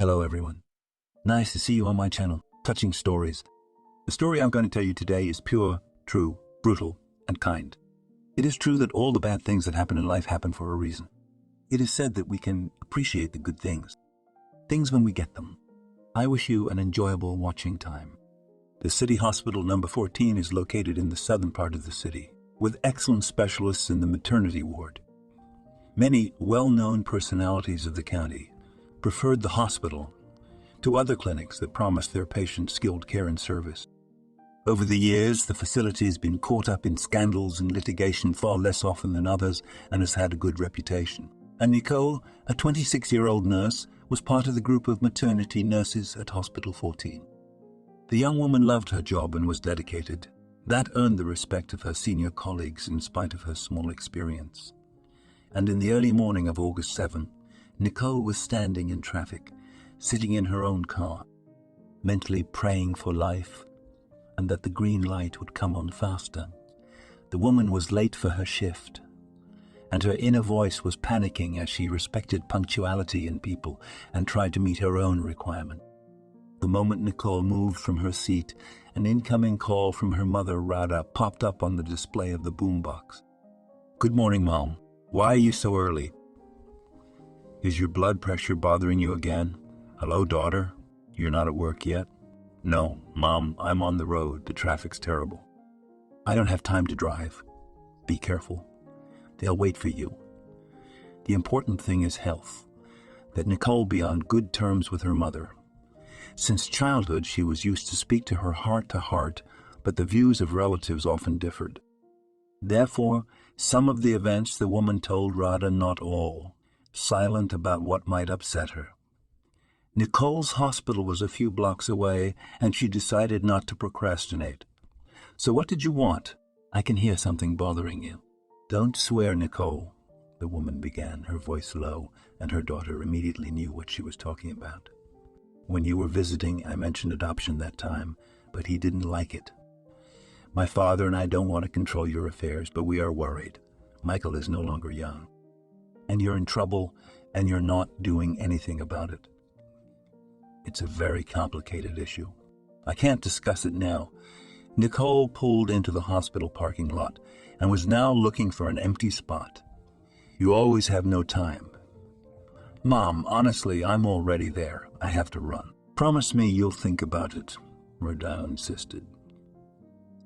Hello everyone. Nice to see you on my channel, Touching Stories. The story I'm going to tell you today is pure, true, brutal, and kind. It is true that all the bad things that happen in life happen for a reason. It is said that we can appreciate the good things when we get them. I wish you an enjoyable watching time. The City Hospital number 14 is located in the southern part of the city, with excellent specialists in the maternity ward. Many well-known personalities of the county preferred the hospital to other clinics that promised their patients skilled care and service. Over the years, the facility has been caught up in scandals and litigation far less often than others and has had a good reputation. And Nicole, a 26-year-old nurse, was part of the group of maternity nurses at Hospital 14. The young woman loved her job and was dedicated. That earned the respect of her senior colleagues in spite of her small experience. And in the early morning of August 7, Nicole was standing in traffic, sitting in her own car, mentally praying for life and that the green light would come on faster. The woman was late for her shift, and her inner voice was panicking as she respected punctuality in people and tried to meet her own requirement. The moment Nicole moved from her seat, an incoming call from her mother, Radha, popped up on the display of the boombox. "Good morning, Mom. Why are you so early? Is your blood pressure bothering you again? Hello, daughter. You're not at work yet?" "No, Mom, I'm on the road. The traffic's terrible." "I don't have time to drive." "Be careful. They'll wait for you." The important thing is health, that Nicole be on good terms with her mother. Since childhood, she was used to speak to her heart to heart, but the views of relatives often differed. Therefore, some of the events the woman told Radha, not all, silent about what might upset her. Nicole's hospital was a few blocks away, and she decided not to procrastinate. "So what did you want? I can hear something bothering you." "Don't swear, Nicole," the woman began, her voice low, and her daughter immediately knew what she was talking about. "When you were visiting, I mentioned adoption that time, but he didn't like it. My father and I don't want to control your affairs, but we are worried. Michael is no longer young. And you're in trouble, and you're not doing anything about it. It's a very complicated issue. I can't discuss it now." Nicole pulled into the hospital parking lot and was now looking for an empty spot. "You always have no time." "Mom, honestly, I'm already there. I have to run." "Promise me you'll think about it," Radha insisted.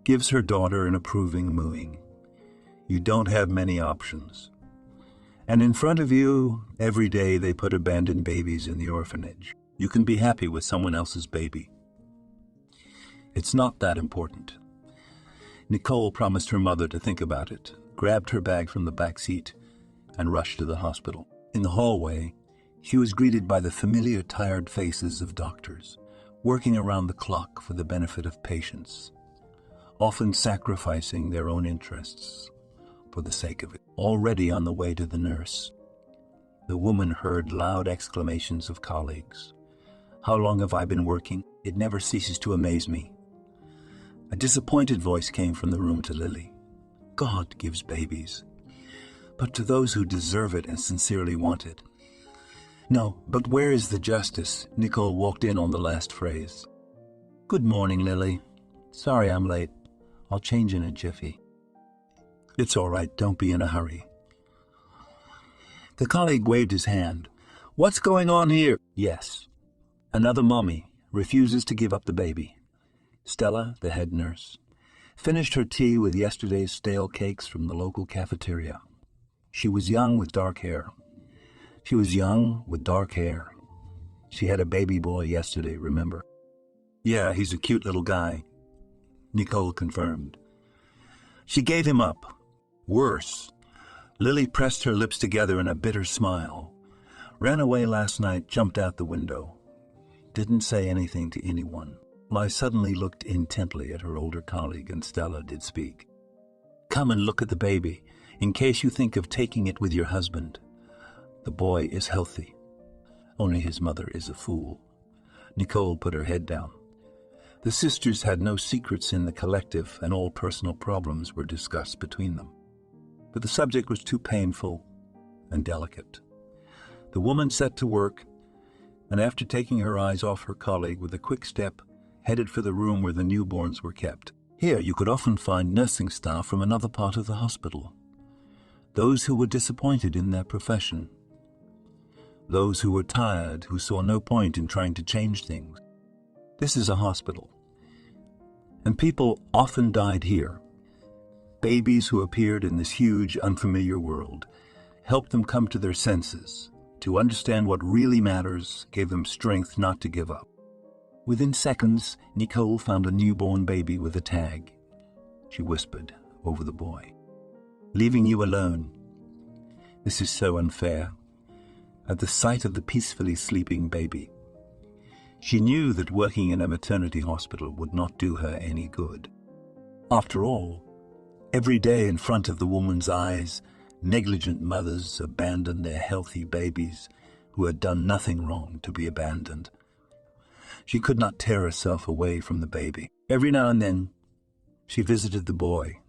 Gives her daughter an approving mooing. "You don't have many options. And in front of you, every day they put abandoned babies in the orphanage. You can be happy with someone else's baby. It's not that important." Nicole promised her mother to think about it, grabbed her bag from the back seat, and rushed to the hospital. In the hallway, she was greeted by the familiar tired faces of doctors, working around the clock for the benefit of patients, often sacrificing their own interests for the sake of it. Already on the way to the nurse, the woman heard loud exclamations of colleagues. "How long have I been working? It never ceases to amaze me." A disappointed voice came from the room to Lily. "God gives babies, but to those who deserve it and sincerely want it." "No, but where is the justice?" Nicole walked in on the last phrase. "Good morning, Lily. Sorry I'm late. I'll change in a jiffy." "It's all right. Don't be in a hurry." The colleague waved his hand. "What's going on here?" "Yes. Another mommy refuses to give up the baby." Stella, the head nurse, finished her tea with yesterday's stale cakes from the local cafeteria. She was young with dark hair. She had a baby boy yesterday, remember? "Yeah, he's a cute little guy," Nicole confirmed. "She gave him up. Worse." Lily pressed her lips together in a bitter smile. "Ran away last night, jumped out the window. Didn't say anything to anyone." I suddenly looked intently at her older colleague, and Stella did speak. "Come and look at the baby, in case you think of taking it with your husband. The boy is healthy. Only his mother is a fool." Nicole put her head down. The sisters had no secrets in the collective, and all personal problems were discussed between them. But the subject was too painful and delicate. The woman set to work and after taking her eyes off her colleague with a quick step, headed for the room where the newborns were kept. Here you could often find nursing staff from another part of the hospital. Those who were disappointed in their profession. Those who were tired, who saw no point in trying to change things. This is a hospital. And people often died here. Babies who appeared in this huge, unfamiliar world helped them come to their senses, to understand what really matters, gave them strength not to give up. Within seconds, Nicole found a newborn baby with a tag. She whispered over the boy, "Leaving you alone. This is so unfair." At the sight of the peacefully sleeping baby, she knew that working in a maternity hospital would not do her any good. After all, every day in front of the woman's eyes, negligent mothers abandoned their healthy babies who had done nothing wrong to be abandoned. She could not tear herself away from the baby. Every now and then, she visited the boy,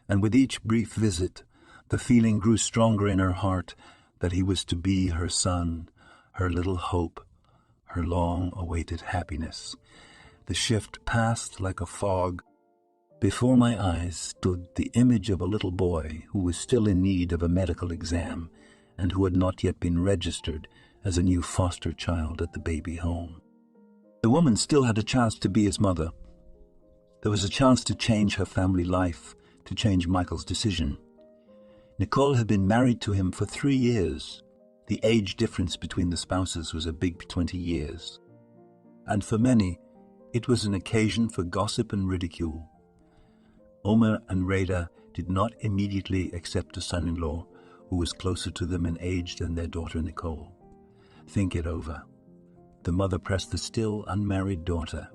and with each brief visit, the feeling grew stronger in her heart that he was to be her son, her little hope, her long-awaited happiness. The shift passed like a fog. Before my eyes stood the image of a little boy who was still in need of a medical exam and who had not yet been registered as a new foster child at the baby home. The woman still had a chance to be his mother. There was a chance to change her family life, to change Michael's decision. Nicole had been married to him for 3 years. The age difference between the spouses was a big 20 years. And for many, it was an occasion for gossip and ridicule. Omer and Rada did not immediately accept a son-in-law who was closer to them in age than their daughter Nicole. Think it over. The mother pressed the still unmarried daughter,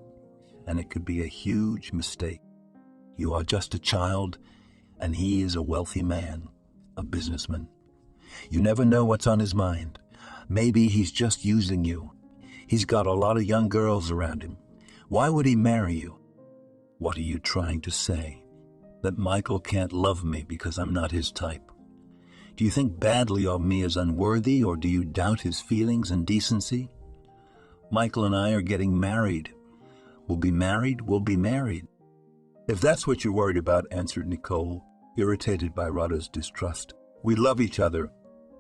and it could be a huge mistake. You are just a child, and he is a wealthy man, a businessman. You never know what's on his mind. Maybe he's just using you. He's got a lot of young girls around him. Why would he marry you? What are you trying to say? That Michael can't love me because I'm not his type? Do you think badly of me as unworthy, or do you doubt his feelings and decency? Michael and I are getting married. We'll be married, we'll be married. If that's what you're worried about, answered Nicole, irritated by Rada's distrust. We love each other,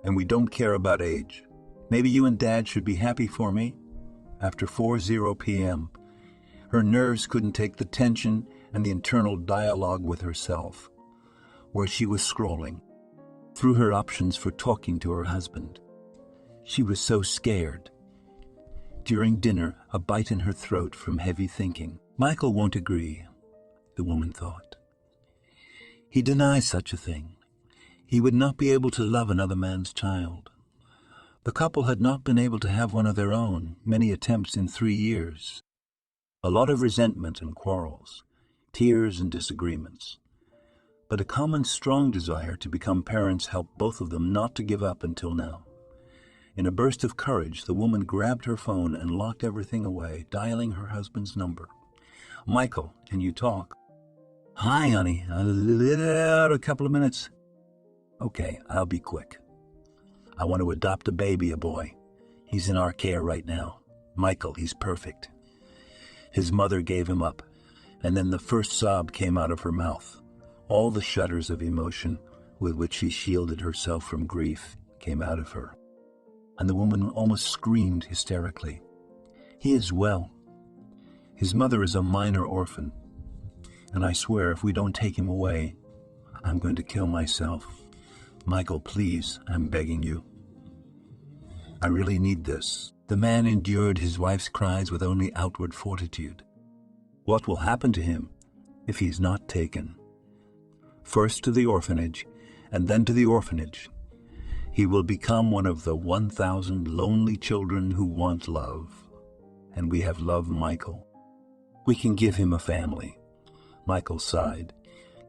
and we don't care about age. Maybe you and Dad should be happy for me. After 4:00 p.m., her nerves couldn't take the tension and the internal dialogue with herself, where she was scrolling through her options for talking to her husband. She was so scared. During dinner, a bite in her throat from heavy thinking. Michael won't agree, the woman thought. He denies such a thing. He would not be able to love another man's child. The couple had not been able to have one of their own, many attempts in 3 years. A lot of resentment and quarrels, tears and disagreements. But a common strong desire to become parents helped both of them not to give up until now. In a burst of courage, the woman grabbed her phone and locked everything away, dialing her husband's number. "Michael, can you talk?" "Hi, honey. A couple of minutes." "Okay, I'll be quick. I want to adopt a baby, a boy. He's in our care right now. Michael, he's perfect." His mother gave him up, and then the first sob came out of her mouth. All the shudders of emotion with which she shielded herself from grief came out of her, and the woman almost screamed hysterically. "He is well. His mother is a minor orphan, and I swear if we don't take him away, I'm going to kill myself. Michael, please, I'm begging you. I really need this." The man endured his wife's cries with only outward fortitude. What will happen to him if he's not taken? First to the orphanage, and then to the orphanage. He will become one of the 1,000 lonely children who want love. And we have loved Michael. We can give him a family. Michael sighed.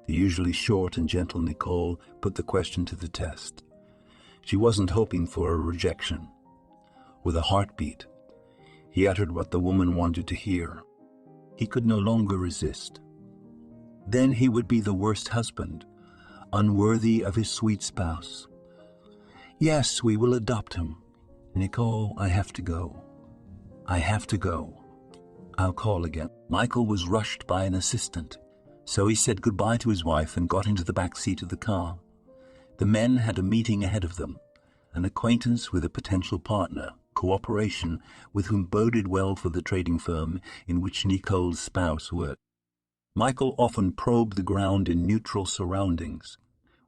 The usually short and gentle Nicole put the question to the test. She wasn't hoping for a rejection. With a heartbeat, he uttered what the woman wanted to hear. He could no longer resist. Then he would be the worst husband, unworthy of his sweet spouse. "Yes, we will adopt him. Nicole, I have to go. I have to go. I'll call again. Michael was rushed by an assistant, so he said goodbye to his wife and got into the back seat of the car. The men had a meeting ahead of them, an acquaintance with a potential partner, cooperation with whom boded well for the trading firm in which Nicole's spouse worked. Michael often probed the ground in neutral surroundings,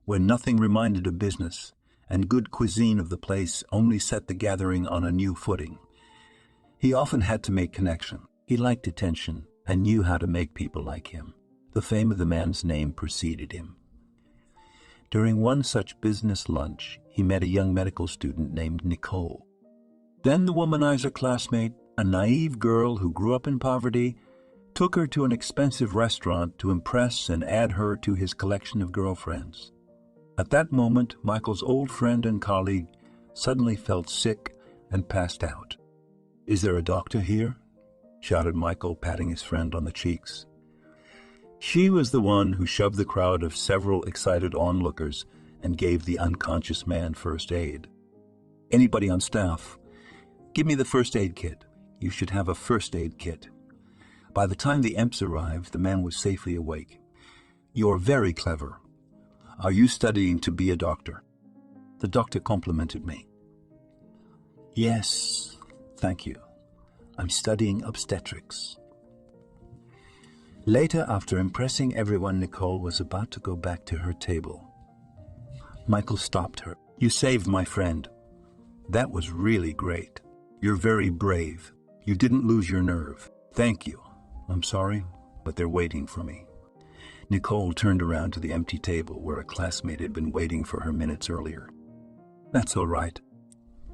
where nothing reminded of business, and good cuisine of the place only set the gathering on a new footing. He often had to make connection. He liked attention and knew how to make people like him. The fame of the man's name preceded him. During one such business lunch, he met a young medical student named Nicole. Then the womanizer classmate, a naive girl who grew up in poverty, took her to an expensive restaurant to impress and add her to his collection of girlfriends. At that moment, Michael's old friend and colleague suddenly felt sick and passed out. "Is there a doctor here?" shouted Michael, patting his friend on the cheeks. She was the one who shoved the crowd of several excited onlookers and gave the unconscious man first aid. "Anybody on staff? Give me the first aid kit. You should have a first aid kit." By the time the EMS arrived, the man was safely awake. "You're very clever. Are you studying to be a doctor?" The doctor complimented me. "Yes, thank you. I'm studying obstetrics." Later, after impressing everyone, Nicole was about to go back to her table. Michael stopped her. "You saved my friend. That was really great. You're very brave. You didn't lose your nerve. Thank you. I'm sorry, but they're waiting for me." Nicole turned around to the empty table where a classmate had been waiting for her minutes earlier. "That's all right.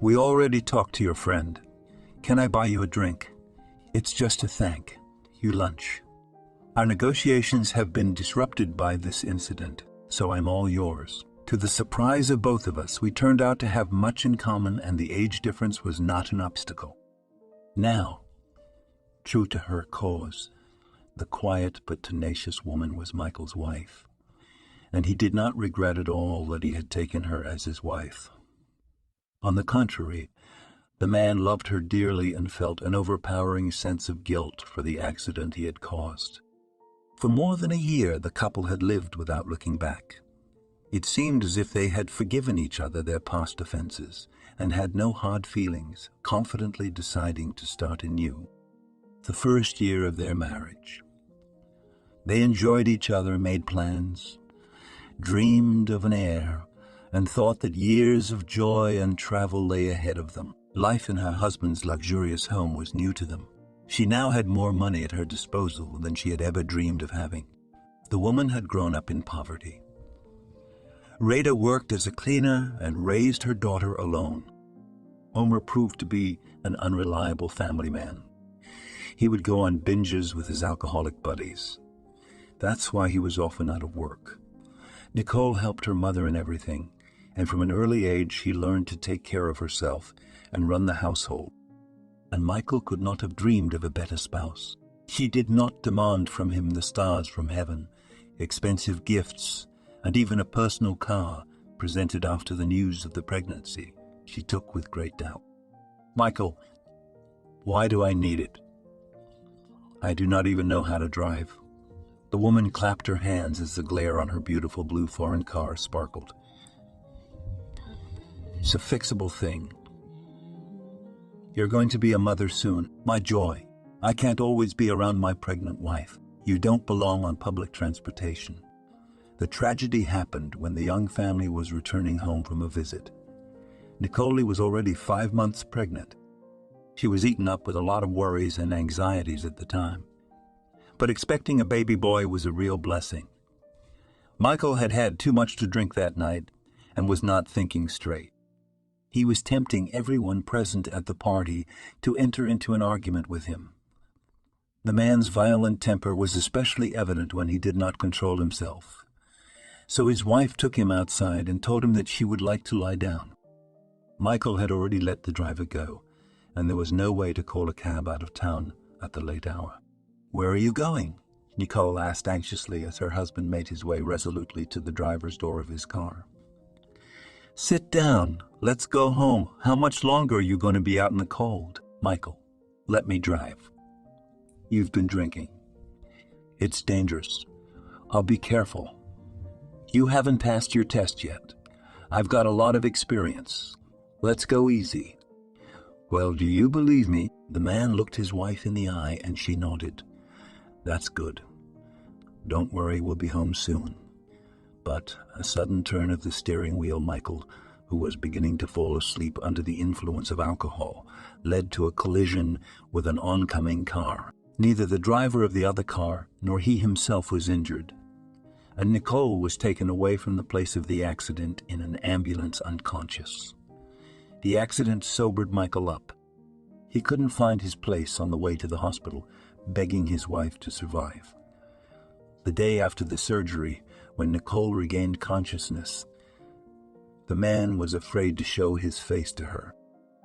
We already talked to your friend. Can I buy you a drink? It's just to thank you lunch. Our negotiations have been disrupted by this incident, so I'm all yours." To the surprise of both of us, we turned out to have much in common, and the age difference was not an obstacle. Now, true to her cause, the quiet but tenacious woman was Michael's wife, and he did not regret at all that he had taken her as his wife. On the contrary, the man loved her dearly and felt an overpowering sense of guilt for the accident he had caused. For more than a year, the couple had lived without looking back. It seemed as if they had forgiven each other their past offenses and had no hard feelings, confidently deciding to start anew. The first year of their marriage. They enjoyed each other, made plans, dreamed of an heir, and thought that years of joy and travel lay ahead of them. Life in her husband's luxurious home was new to them. She now had more money at her disposal than she had ever dreamed of having. The woman had grown up in poverty. Rada worked as a cleaner and raised her daughter alone. Omer proved to be an unreliable family man. He would go on binges with his alcoholic buddies. That's why he was often out of work. Nicole helped her mother in everything, and from an early age she learned to take care of herself and run the household. And Michael could not have dreamed of a better spouse. She did not demand from him the stars from heaven, expensive gifts, and even a personal car presented after the news of the pregnancy she took with great doubt. "Michael, why do I need it? I do not even know how to drive." The woman clapped her hands as the glare on her beautiful blue foreign car sparkled. "It's a fixable thing. You're going to be a mother soon. My joy. I can't always be around my pregnant wife. You don't belong on public transportation." The tragedy happened when the young family was returning home from a visit. Nicole was already 5 months pregnant. She was eaten up with a lot of worries and anxieties at the time. But expecting a baby boy was a real blessing. Michael had had too much to drink that night and was not thinking straight. He was tempting everyone present at the party to enter into an argument with him. The man's violent temper was especially evident when he did not control himself. So his wife took him outside and told him that she would like to lie down. Michael had already let the driver go, and there was no way to call a cab out of town at the late hour. "Where are you going?" Nicole asked anxiously as her husband made his way resolutely to the driver's door of his car. "Sit down. Let's go home. How much longer are you going to be out in the cold?" "Michael, Let me drive. You've been drinking. It's dangerous. I'll be careful. You haven't passed your test yet. I've got a lot of experience. Let's go easy. Well, do you believe me? The man looked his wife in the eye and she nodded. That's good. Don't worry, we'll be home soon. But a sudden turn of the steering wheel, Michael, who was beginning to fall asleep under the influence of alcohol, led to a collision with an oncoming car. Neither the driver of the other car nor he himself was injured, and Nicole was taken away from the place of the accident in an ambulance unconscious. The accident sobered Michael up. He couldn't find his place on the way to the hospital, begging his wife to survive. The day after the surgery, when Nicole regained consciousness, the man was afraid to show his face to her.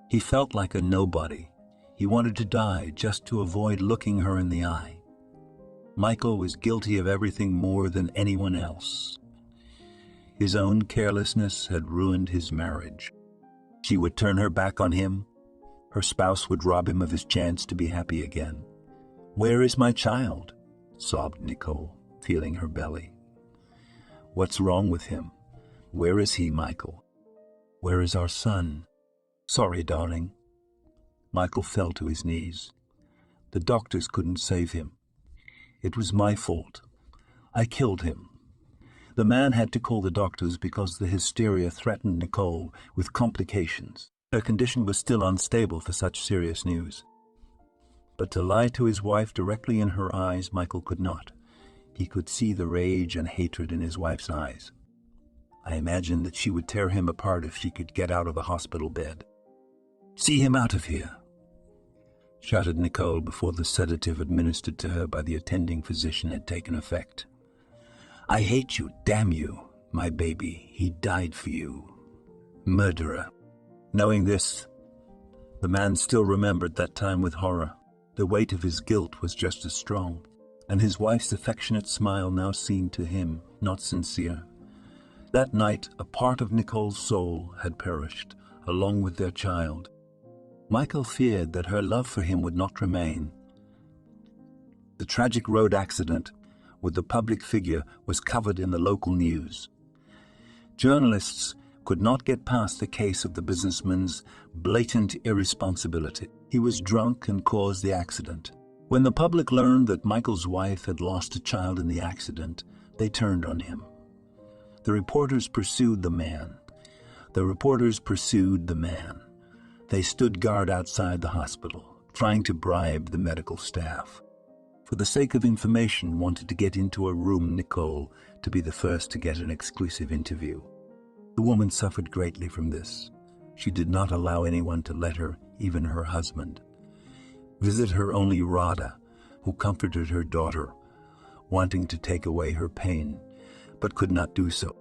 He felt like a nobody. He wanted to die just to avoid looking her in the eye. Michael was guilty of everything more than anyone else. His own carelessness had ruined his marriage. She would turn her back on him. Her spouse would rob him of his chance to be happy again. "Where is my child?" sobbed Nicole, feeling her belly. "What's wrong with him? Where is he, Michael? Where is our son?" "Sorry, darling." Michael fell to his knees. "The doctors couldn't save him. It was my fault. I killed him." The man had to call the doctors because the hysteria threatened Nicole with complications. Her condition was still unstable for such serious news. But to lie to his wife directly in her eyes, Michael could not. He could see the rage and hatred in his wife's eyes. I imagined that she would tear him apart if she could get out of the hospital bed. "See him out of here," shouted Nicole before the sedative administered to her by the attending physician had taken effect. "I hate you, damn you, my baby. He died for you. Murderer." Knowing this, the man still remembered that time with horror. The weight of his guilt was just as strong, and his wife's affectionate smile now seemed to him not sincere. That night, a part of Nicole's soul had perished, along with their child. Michael feared that her love for him would not remain. The tragic road accident with the public figure was covered in the local news. Journalists could not get past the case of the businessman's blatant irresponsibility. He was drunk and caused the accident. When the public learned that Michael's wife had lost a child in the accident, they turned on him. The reporters pursued the man. They stood guard outside the hospital, trying to bribe the medical staff. For the sake of information, wanted to get into a room, Nicole, to be the first to get an exclusive interview. The woman suffered greatly from this. She did not allow anyone to let her, even her husband, visit her. Only Rada, who comforted her daughter, wanting to take away her pain, but could not do so.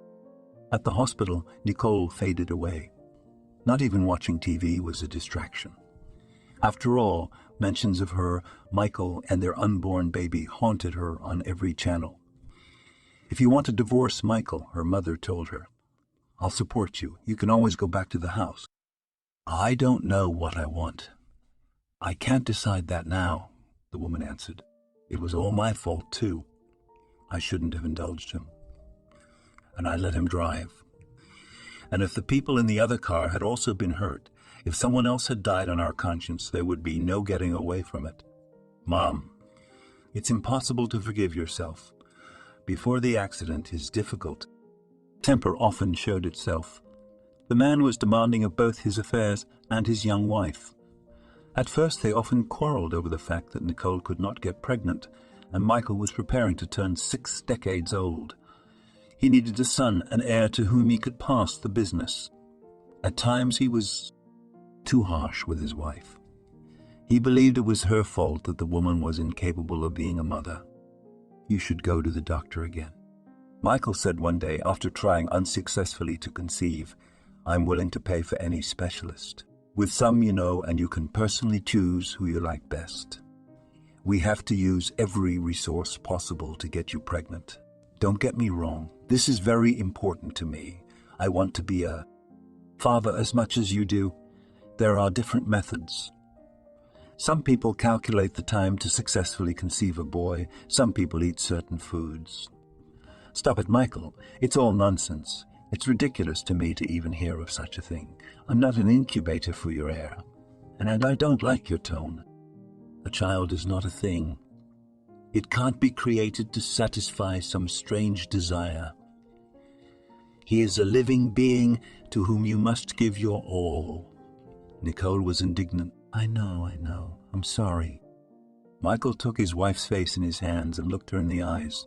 At the hospital, Nicole faded away. Not even watching TV was a distraction. After all, mentions of her, Michael, and their unborn baby haunted her on every channel. "If you want to divorce Michael," her mother told her, "I'll support you. You can always go back to the house." "I don't know what I want. I can't decide that now," the woman answered. "It was all my fault, too. I shouldn't have indulged him. And I let him drive. And if the people in the other car had also been hurt, if someone else had died on our conscience, there would be no getting away from it. Mom, it's impossible to forgive yourself. Before the accident is difficult. Temper often showed itself. The man was demanding of both his affairs and his young wife. At first they often quarreled over the fact that Nicole could not get pregnant, and Michael was preparing to turn 6 decades old. He needed a son, an heir to whom he could pass the business. At times he was too harsh with his wife. He believed it was her fault that the woman was incapable of being a mother. "You should go to the doctor again." Michael said one day, after trying unsuccessfully to conceive, "I'm willing to pay for any specialist. With some, and you can personally choose who you like best. We have to use every resource possible to get you pregnant. Don't get me wrong, this is very important to me. I want to be a father as much as you do. There are different methods. Some people calculate the time to successfully conceive a boy. Some people eat certain foods. Stop it, Michael. It's all nonsense. It's ridiculous to me to even hear of such a thing. I'm not an incubator for your heir. And I don't like your tone. A child is not a thing. It can't be created to satisfy some strange desire. He is a living being to whom you must give your all. Nicole was indignant. I know. I'm sorry. Michael took his wife's face in his hands and looked her in the eyes.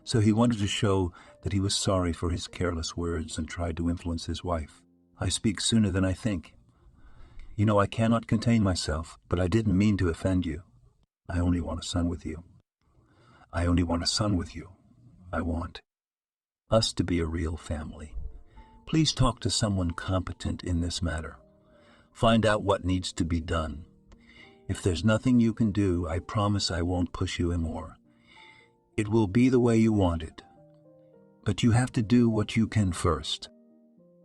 So he wanted to show that he was sorry for his careless words and tried to influence his wife. I speak sooner than I think. You know, I cannot contain myself, but I didn't mean to offend you. I only want a son with you. I want us to be a real family. Please talk to someone competent in this matter. Find out what needs to be done. If there's nothing you can do, I promise I won't push you anymore. It will be the way you want it. But you have to do what you can first.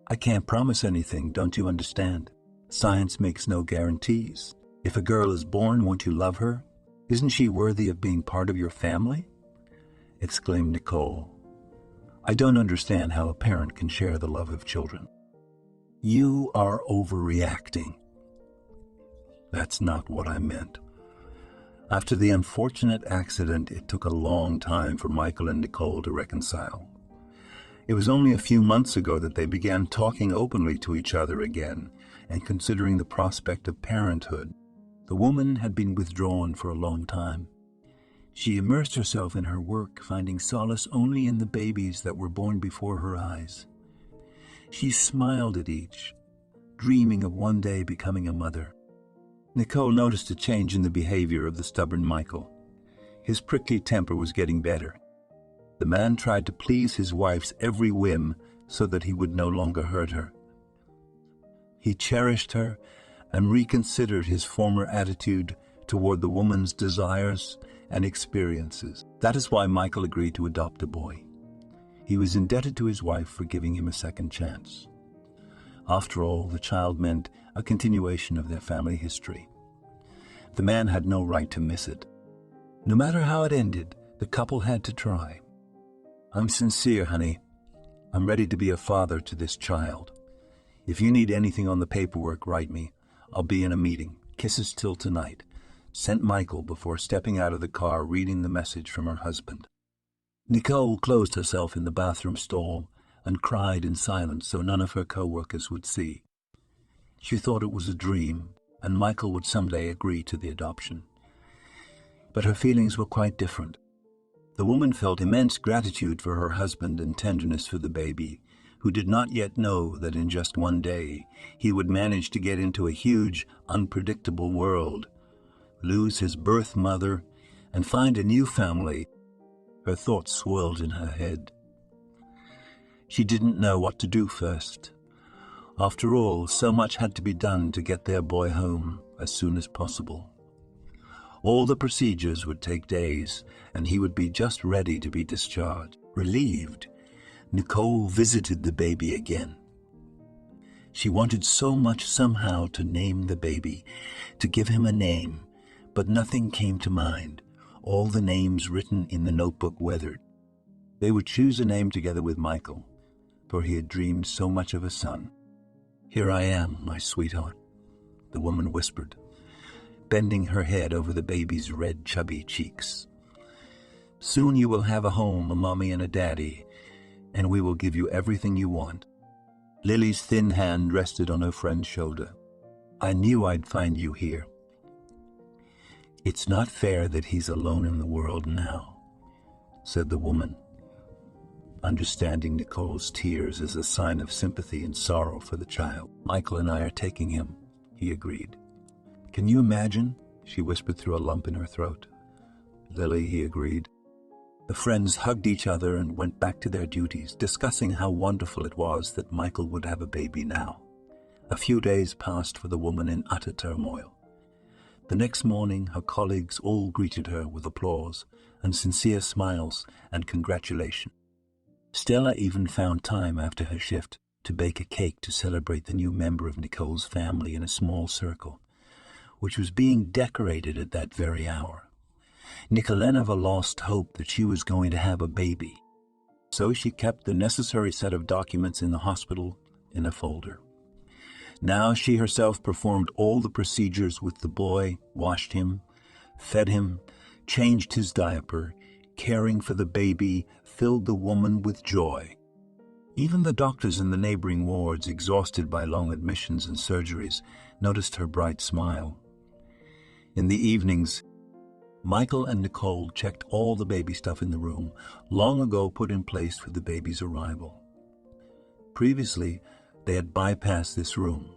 I can't promise anything, don't you understand? Science makes no guarantees. If a girl is born, won't you love her? Isn't she worthy of being part of your family? Exclaimed Nicole. I don't understand how a parent can share the love of children. You are overreacting. That's not what I meant. After the unfortunate accident, it took a long time for Michael and Nicole to reconcile. It was only a few months ago that they began talking openly to each other again and considering the prospect of parenthood. The woman had been withdrawn for a long time. She immersed herself in her work, finding solace only in the babies that were born before her eyes. She smiled at each, dreaming of one day becoming a mother. Nicole noticed a change in the behavior of the stubborn Michael. His prickly temper was getting better. The man tried to please his wife's every whim so that he would no longer hurt her. He cherished her and reconsidered his former attitude toward the woman's desires and experiences. That is why Michael agreed to adopt a boy. He was indebted to his wife for giving him a second chance. After all, the child meant a continuation of their family history. The man had no right to miss it. No matter how it ended, the couple had to try. I'm sincere, honey. I'm ready to be a father to this child. If you need anything on the paperwork, write me. I'll be in a meeting. Kisses till tonight. Sent Michael before stepping out of the car, reading the message from her husband. Nicole closed herself in the bathroom stall and cried in silence so none of her co-workers would see. She thought it was a dream, and Michael would someday agree to the adoption. But her feelings were quite different. The woman felt immense gratitude for her husband and tenderness for the baby, who did not yet know that in just one day he would manage to get into a huge, unpredictable world, lose his birth mother, and find a new family. Her thoughts swirled in her head. She didn't know what to do first. After all, so much had to be done to get their boy home as soon as possible. All the procedures would take days, and he would be just ready to be discharged. Relieved, Nicole visited the baby again. She wanted so much somehow to name the baby, to give him a name, but nothing came to mind. All the names written in the notebook weathered. They would choose a name together with Michael, for he had dreamed so much of a son. Here I am, my sweetheart, the woman whispered, bending her head over the baby's red, chubby cheeks. Soon you will have a home, a mommy and a daddy, and we will give you everything you want. Lily's thin hand rested on her friend's shoulder. I knew I'd find you here. It's not fair that he's alone in the world now, said the woman, understanding Nicole's tears as a sign of sympathy and sorrow for the child. Michael and I are taking him, he agreed. Can you imagine? She whispered through a lump in her throat. Lily, he agreed. The friends hugged each other and went back to their duties, discussing how wonderful it was that Michael would have a baby now. A few days passed for the woman in utter turmoil. The next morning, her colleagues all greeted her with applause and sincere smiles and congratulations. Stella even found time after her shift to bake a cake to celebrate the new member of Nicole's family in a small circle. which was being decorated at that very hour. Nikolenova lost hope that she was going to have a baby, so she kept the necessary set of documents in the hospital in a folder. Now she herself performed all the procedures with the boy, washed him, fed him, changed his diaper. Caring for the baby filled the woman with joy. Even the doctors in the neighboring wards, exhausted by long admissions and surgeries, noticed her bright smile. In the evenings, Michael and Nicole checked all the baby stuff in the room, long ago put in place for the baby's arrival. Previously, they had bypassed this room.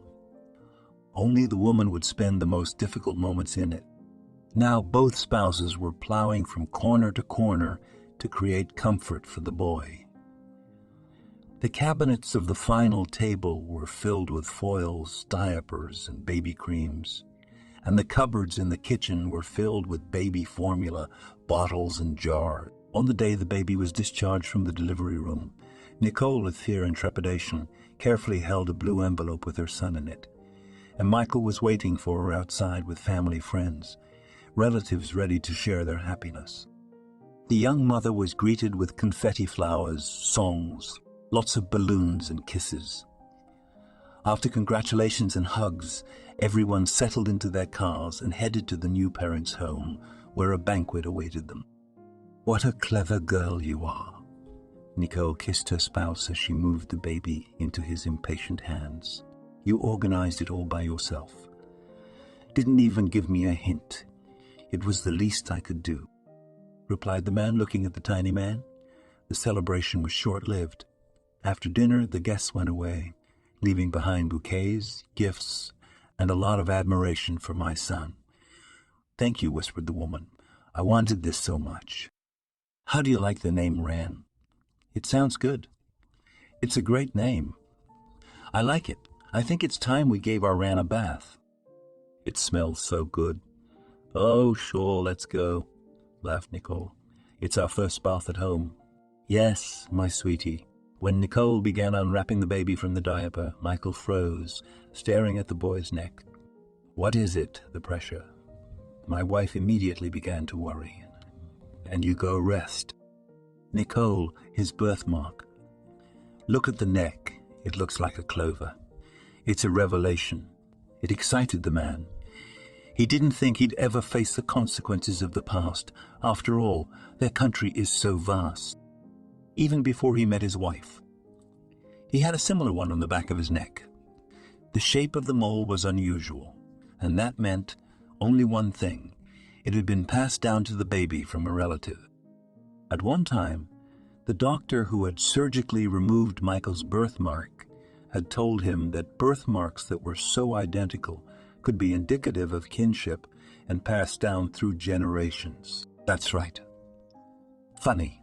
Only the woman would spend the most difficult moments in it. Now both spouses were plowing from corner to corner to create comfort for the boy. The cabinets of the final table were filled with foils, diapers, and baby creams, and the cupboards in the kitchen were filled with baby formula, bottles and jars. On the day the baby was discharged from the delivery room, Nicole, with fear and trepidation, carefully held a blue envelope with her son in it, and Michael was waiting for her outside with family friends, relatives ready to share their happiness. The young mother was greeted with confetti flowers, songs, lots of balloons and kisses. After congratulations and hugs, everyone settled into their cars and headed to the new parents' home, where a banquet awaited them. "What a clever girl you are." Nicole kissed her spouse as she moved the baby into his impatient hands. "You organized it all by yourself. Didn't even give me a hint. It was the least I could do," replied the man, looking at the tiny man. The celebration was short-lived. After dinner, the guests went away, leaving behind bouquets, gifts, and a lot of admiration for my son. "Thank you," whispered the woman. "I wanted this so much." "How do you like the name Ran?" "It sounds good." "It's a great name." "I like it. I think it's time we gave our Ran a bath." "It smells so good." "Oh, sure, let's go," laughed Nicole. "It's our first bath at home." "Yes, my sweetie." When Nicole began unwrapping the baby from the diaper, Michael froze, staring at the boy's neck. "What is it, the pressure?" My wife immediately began to worry. "And you go rest." "Nicole, his birthmark. Look at the neck. It looks like a clover. It's a revelation." It excited the man. He didn't think he'd ever face the consequences of the past. After all, their country is so vast. Even before he met his wife, he had a similar one on the back of his neck. The shape of the mole was unusual, and that meant only one thing. It had been passed down to the baby from a relative. At one time, the doctor who had surgically removed Michael's birthmark had told him that birthmarks that were so identical could be indicative of kinship and passed down through generations. That's right. Funny.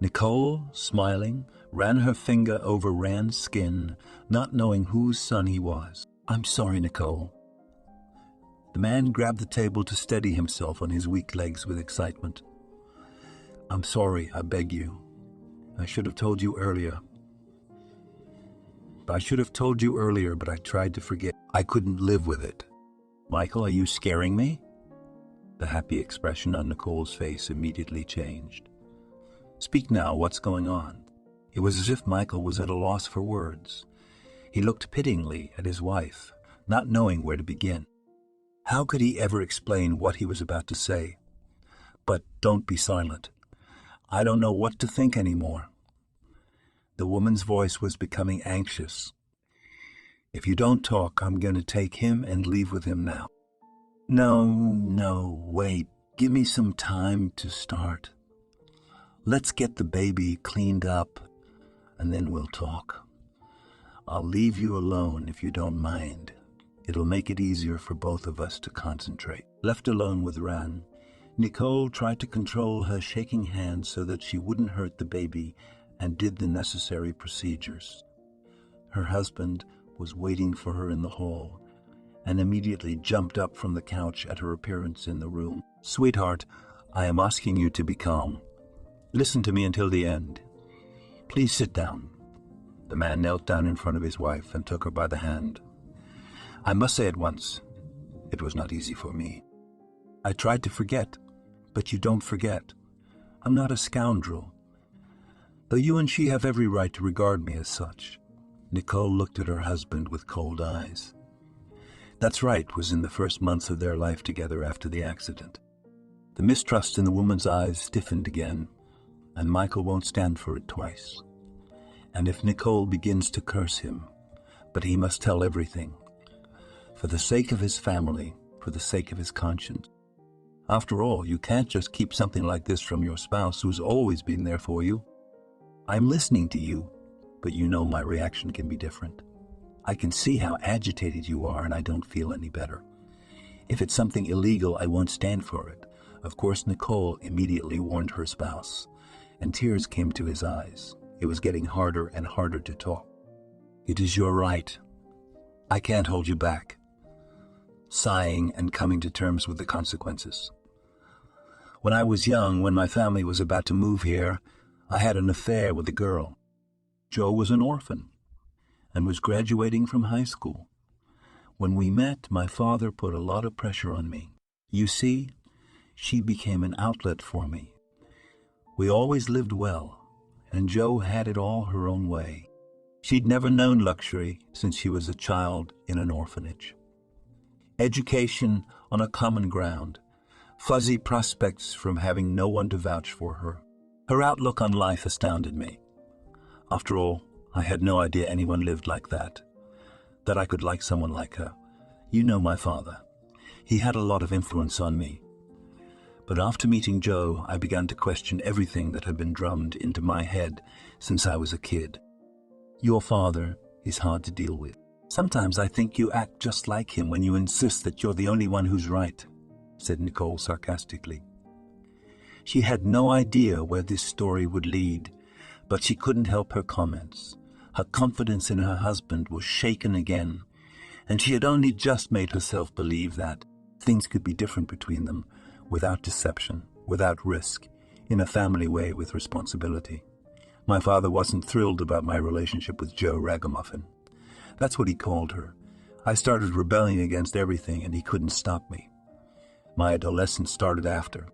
Nicole, smiling, ran her finger over Rand's skin, not knowing whose son he was. "I'm sorry, Nicole." The man grabbed the table to steady himself on his weak legs with excitement. "I'm sorry, I beg you. I should have told you earlier. But I tried to forget. I couldn't live with it." "Michael, are you scaring me?" The happy expression on Nicole's face immediately changed. "Speak now, what's going on?" It was as if Michael was at a loss for words. He looked pityingly at his wife, not knowing where to begin. How could he ever explain what he was about to say? "But don't be silent. I don't know what to think anymore." The woman's voice was becoming anxious. "If you don't talk, I'm going to take him and leave with him now." No, wait. Give me some time to start. Let's get the baby cleaned up, and then we'll talk. I'll leave you alone if you don't mind. It'll make it easier for both of us to concentrate." Left alone with Ran, Nicole tried to control her shaking hands so that she wouldn't hurt the baby and did the necessary procedures. Her husband was waiting for her in the hall and immediately jumped up from the couch at her appearance in the room. "Sweetheart, I am asking you to be calm. Listen to me until the end. Please sit down." The man knelt down in front of his wife and took her by the hand. "I must say at once, It was not easy for me. I tried to forget, but you don't forget. I'm not a scoundrel, though you and she have every right to regard me as such. Nicole looked at her husband with cold eyes. That's right, was in the first months of their life together after the accident. The mistrust in the woman's eyes stiffened again, and Michael won't stand for it twice. And if Nicole begins to curse him, but he must tell everything, for the sake of his family, for the sake of his conscience. After all, you can't just keep something like this from your spouse who's always been there for you. I'm listening to you, but you know my reaction can be different. I can see how agitated you are, and I don't feel any better. If it's something illegal, I won't stand for it. Of course, Nicole immediately warned her spouse, and tears came to his eyes. It was getting harder and harder to talk. It is your right. I can't hold you back. Sighing and coming to terms with the consequences. When I was young, when my family was about to move here, I had an affair with a girl. Jo was an orphan and was graduating from high school. When we met, my father put a lot of pressure on me. You see, she became an outlet for me. We always lived well, and Jo had it all her own way. She'd never known luxury since she was a child in an orphanage. Education on a common ground, fuzzy prospects from having no one to vouch for her. Her outlook on life astounded me. After all, I had no idea anyone lived like that I could like someone like her. You know my father. He had a lot of influence on me. But after meeting Jo, I began to question everything that had been drummed into my head since I was a kid. Your father is hard to deal with. Sometimes I think you act just like him when you insist that you're the only one who's right, said Nicole sarcastically. She had no idea where this story would lead, but she couldn't help her comments. Her confidence in her husband was shaken again, and she had only just made herself believe that things could be different between them, without deception, without risk, in a family way with responsibility. My father wasn't thrilled about my relationship with Jo Ragamuffin. That's what he called her. I started rebelling against everything, and he couldn't stop me. My adolescence started after.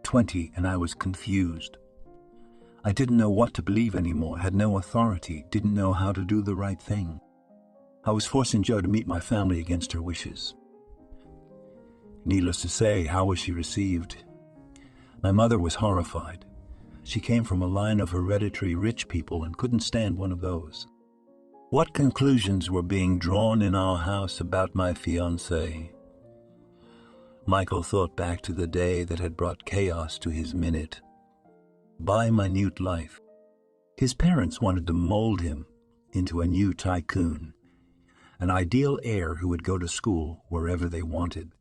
20, and I was confused. I didn't know what to believe anymore, had no authority, didn't know how to do the right thing. I was forcing Jo to meet my family against her wishes. Needless to say, how was she received? My mother was horrified. She came from a line of hereditary rich people and couldn't stand one of those. What conclusions were being drawn in our house about my fiancée? Michael thought back to the day that had brought chaos to his minute, minute life. His parents wanted to mold him into a new tycoon, an ideal heir who would go to school wherever they wanted,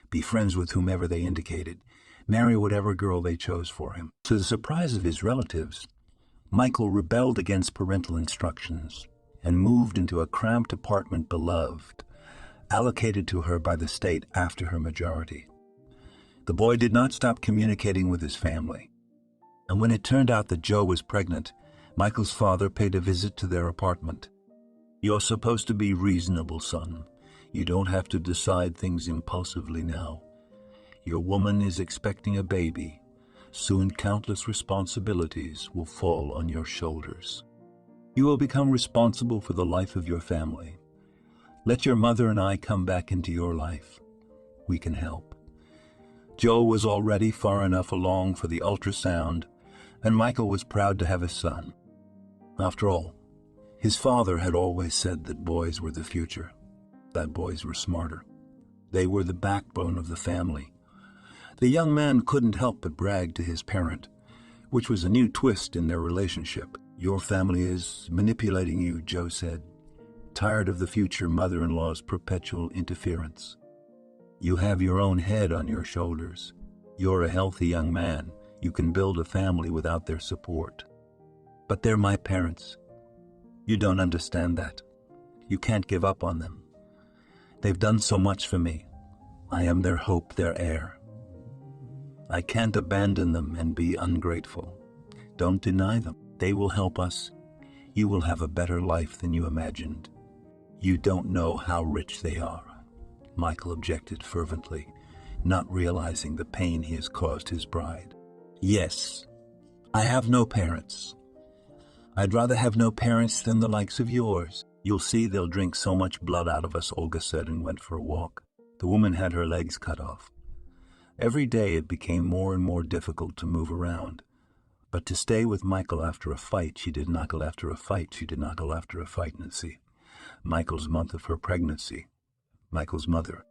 be friends with whomever they indicated, marry whatever girl they chose for him. To the surprise of his relatives, Michael rebelled against parental instructions and moved into a cramped apartment beloved, allocated to her by the state after her majority. The boy did not stop communicating with his family. And when it turned out that Jo was pregnant, Michael's father paid a visit to their apartment. You're supposed to be reasonable, son. You don't have to decide things impulsively now. Your woman is expecting a baby. Soon countless responsibilities will fall on your shoulders. You will become responsible for the life of your family. Let your mother and I come back into your life. We can help. Jo was already far enough along for the ultrasound, and Michael was proud to have a son. After all, his father had always said that boys were the future, that boys were smarter. They were the backbone of the family. The young man couldn't help but brag to his parent, which was a new twist in their relationship. Your family is manipulating you, Jo said, tired of the future mother-in-law's perpetual interference. You have your own head on your shoulders. You're a healthy young man. You can build a family without their support. But they're my parents. You don't understand that. You can't give up on them. They've done so much for me. I am their hope, their heir. I can't abandon them and be ungrateful. Don't deny them. They will help us. You will have a better life than you imagined. You don't know how rich they are. Michael objected fervently, not realizing the pain he has caused his bride. Yes, I have no parents. I'd rather have no parents than the likes of yours. You'll see they'll drink so much blood out of us, Olga said and went for a walk. The woman had her legs cut off. Every day it became more and more difficult to move around. But to stay with Michael after a fight, she did knuckle after a fight. She did knuckle after a fight. And see, Michael's month of her pregnancy, Michael's mother,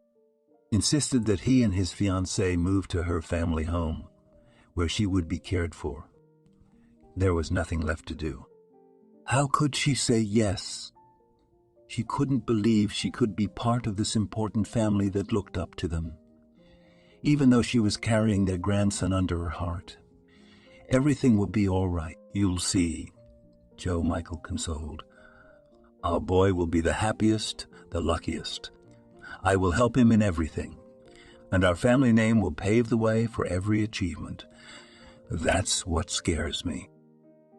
insisted that he and his fiancée move to her family home, where she would be cared for. There was nothing left to do. How could she say yes? She couldn't believe she could be part of this important family that looked up to them, even though she was carrying their grandson under her heart. Everything will be all right. You'll see, Joe, Michael consoled. Our boy will be the happiest, the luckiest. I will help him in everything, and our family name will pave the way for every achievement. That's what scares me.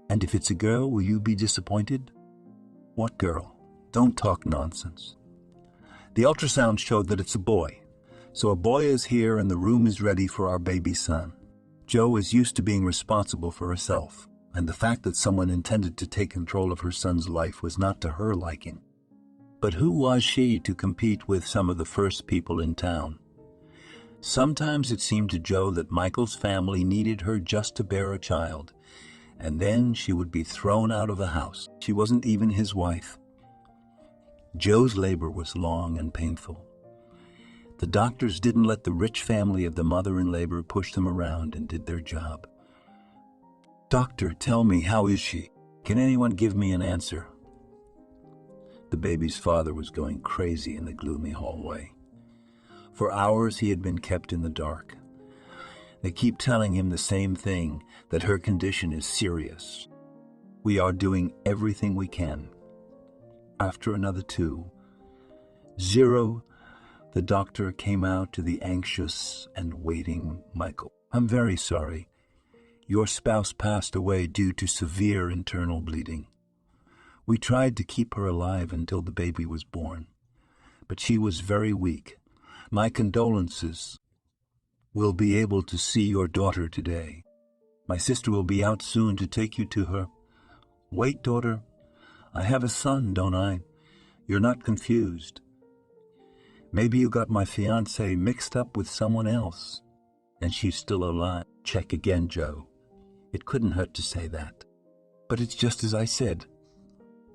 And if it's a girl, will you be disappointed? What girl? Don't talk nonsense. The ultrasound showed that it's a boy. So a boy is here and the room is ready for our baby son. Jo is used to being responsible for herself, and the fact that someone intended to take control of her son's life was not to her liking. But who was she to compete with some of the first people in town? Sometimes it seemed to Jo that Michael's family needed her just to bear a child, and then she would be thrown out of the house. She wasn't even his wife. Jo's labor was long and painful. The doctors didn't let the rich family of the mother in labor push them around and did their job. Doctor, tell me, how is she? Can anyone give me an answer? The baby's father was going crazy in the gloomy hallway. For hours he had been kept in the dark. They keep telling him the same thing, that her condition is serious. We are doing everything we can. After another 2, 0, the doctor came out to the anxious and waiting Michael. I'm very sorry. Your spouse passed away due to severe internal bleeding. We tried to keep her alive until the baby was born, but she was very weak. My condolences. We'll be able to see your daughter today. My sister will be out soon to take you to her. Wait, daughter. I have a son, don't I? You're not confused. Maybe you got my fiancée mixed up with someone else, and she's still alive. Check again, Joe. It couldn't hurt to say that. But it's just as I said,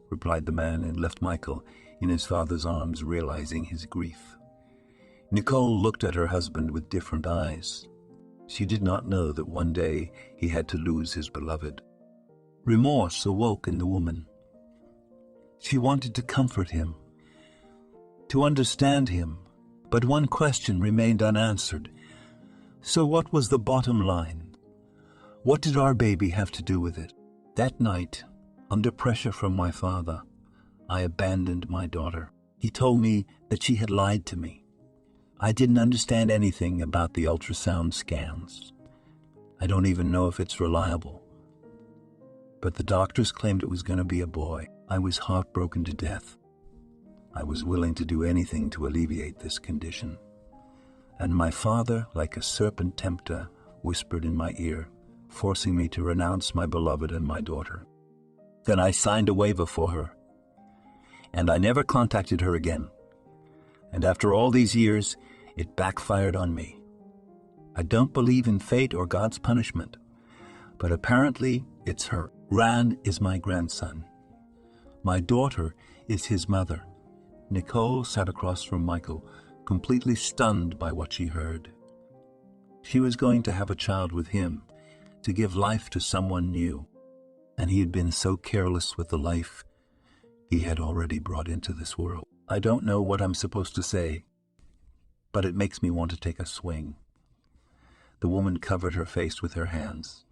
replied the man and left Michael in his father's arms, realizing his grief. Nicole looked at her husband with different eyes. She did not know that one day he had to lose his beloved. Remorse awoke in the woman. She wanted to comfort him, to understand him, but one question remained unanswered. So what was the bottom line? What did our baby have to do with it? That night, under pressure from my father, I abandoned my daughter. He told me that she had lied to me. I didn't understand anything about the ultrasound scans. I don't even know if it's reliable. But the doctors claimed it was going to be a boy. I was heartbroken to death. I was willing to do anything to alleviate this condition. And my father, like a serpent tempter, whispered in my ear, forcing me to renounce my beloved and my daughter. Then I signed a waiver for her, and I never contacted her again. And after all these years, it backfired on me. I don't believe in fate or God's punishment, but apparently it's her. Ran is my grandson. My daughter is his mother. Nicole sat across from Michael, completely stunned by what she heard. She was going to have a child with him, to give life to someone new, and he had been so careless with the life he had already brought into this world. I don't know what I'm supposed to say, but it makes me want to take a swing. The woman covered her face with her hands.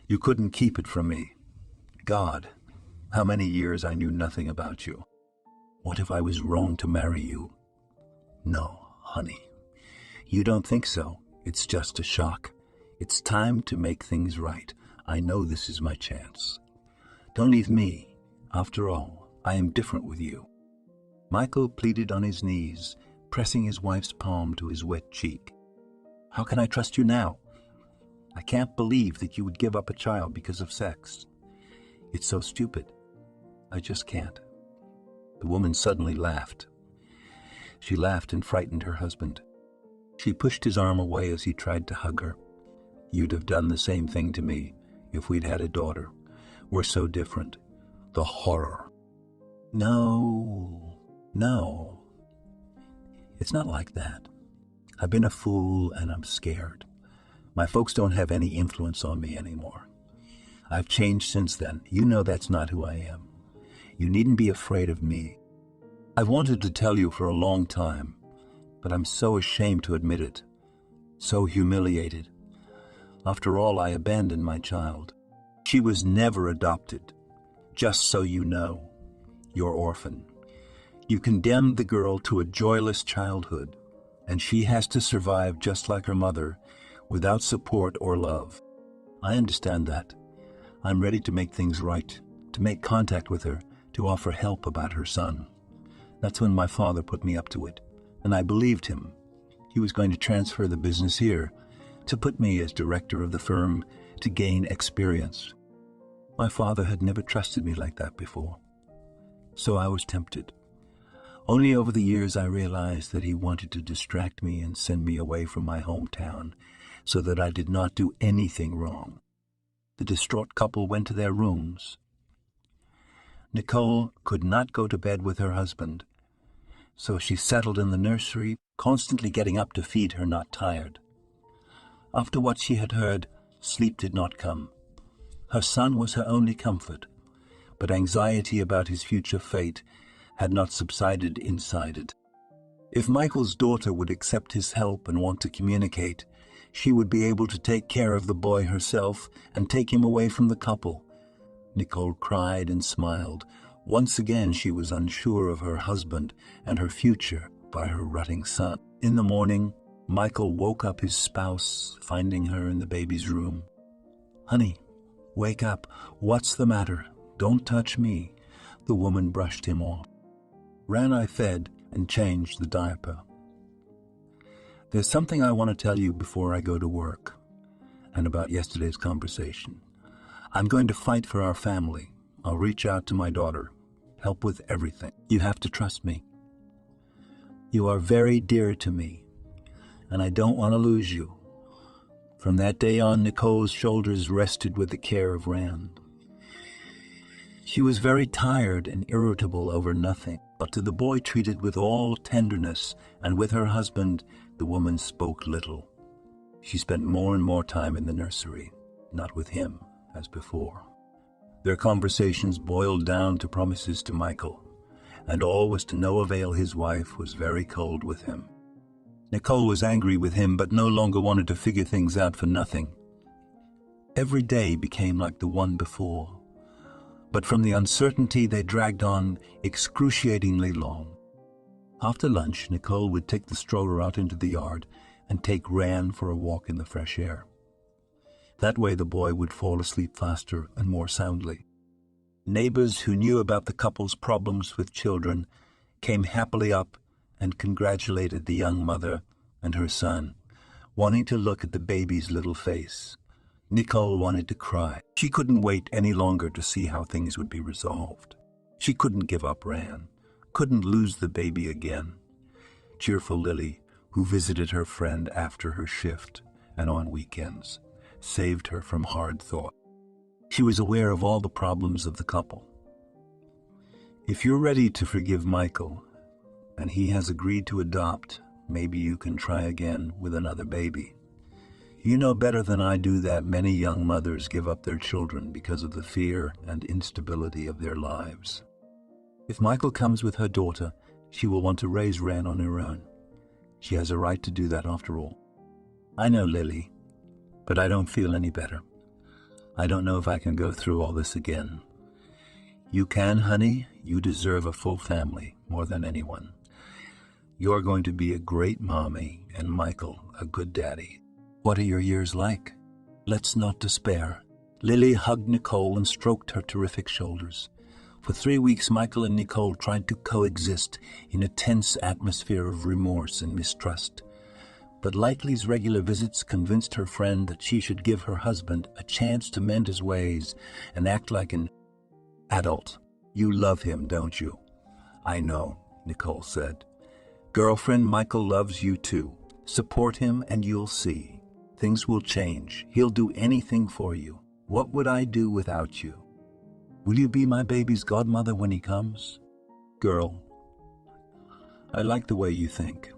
You couldn't keep it from me. God, how many years I knew nothing about you. What if I was wrong to marry you? No, honey, you don't think so. It's just a shock. It's time to make things right. I know this is my chance. Don't leave me. After all, I am different with you. Michael pleaded on his knees, pressing his wife's palm to his wet cheek. "How can I trust you now? I can't believe that you would give up a child because of sex. It's so stupid. I just can't." The woman suddenly laughed. She laughed and frightened her husband. She pushed his arm away as he tried to hug her. "You'd have done the same thing to me if we'd had a daughter. We're so different." The horror. No. It's not like that. I've been a fool and I'm scared. My folks don't have any influence on me anymore. I've changed since then. You know that's not who I am. You needn't be afraid of me. I've wanted to tell you for a long time, but I'm so ashamed to admit it. So humiliated. After all, I abandoned my child. She was never adopted. Just so you know, you're orphan. You condemned the girl to a joyless childhood, and she has to survive just like her mother, without support or love. I understand that. I'm ready to make things right, to make contact with her, to offer help about her son. That's when my father put me up to it, and I believed him. He was going to transfer the business here, to put me as director of the firm, to gain experience. My father had never trusted me like that before, so I was tempted. Only over the years I realized that he wanted to distract me and send me away from my hometown so that I did not do anything wrong. The distraught couple went to their rooms. Nicole could not go to bed with her husband, so she settled in the nursery, constantly getting up to feed her not tired. After what she had heard, sleep did not come. Her son was her only comfort, but anxiety about his future fate had not subsided inside it. If Michael's daughter would accept his help and want to communicate, she would be able to take care of the boy herself and take him away from the couple. Nicole cried and smiled. Once again she was unsure of her husband and her future by her rutting son. In the morning, Michael woke up his spouse, finding her in the baby's room. "Honey, wake up. What's the matter? Don't touch me." The woman brushed him off. I fed and changed the diaper. "There's something I want to tell you before I go to work, and about yesterday's conversation. I'm going to fight for our family. I'll reach out to my daughter, help with everything. You have to trust me. You are very dear to me, and I don't want to lose you." From that day on, Nicole's shoulders rested with the care of Rand. She was very tired and irritable over nothing, but to the boy treated with all tenderness, and with her husband, the woman spoke little. She spent more and more time in the nursery, not with him, as before. Their conversations boiled down to promises to Michael, and all was to no avail. His wife was very cold with him. Nicole was angry with him, but no longer wanted to figure things out for nothing. Every day became like the one before, but from the uncertainty they dragged on excruciatingly long. After lunch, Nicole would take the stroller out into the yard and take Rand for a walk in the fresh air. That way the boy would fall asleep faster and more soundly. Neighbors who knew about the couple's problems with children came happily up and congratulated the young mother and her son, wanting to look at the baby's little face. Nicole wanted to cry. She couldn't wait any longer to see how things would be resolved. She couldn't give up Rand, couldn't lose the baby again. Cheerful Lily, who visited her friend after her shift and on weekends, saved her from hard thought. She was aware of all the problems of the couple. If you're ready to forgive Michael, and he has agreed to adopt, maybe you can try again with another baby. You know better than I do that many young mothers give up their children because of the fear and instability of their lives. If Michael comes with her daughter, she will want to raise Rand on her own. She has a right to do that after all. I know, Lily, but I don't feel any better. I don't know if I can go through all this again. You can, honey. You deserve a full family more than anyone. You're going to be a great mommy, and Michael a good daddy. What are your years like? Let's not despair. Lily hugged Nicole and stroked her terrific shoulders. For 3 weeks, Michael and Nicole tried to coexist in a tense atmosphere of remorse and mistrust. But Likely's regular visits convinced her friend that she should give her husband a chance to mend his ways and act like an adult. "You love him, don't you?" "I know," Nicole said. "Girlfriend, Michael loves you too. Support him and you'll see. Things will change. He'll do anything for you. What would I do without you? Will you be my baby's godmother when he comes? Girl, I like the way you think."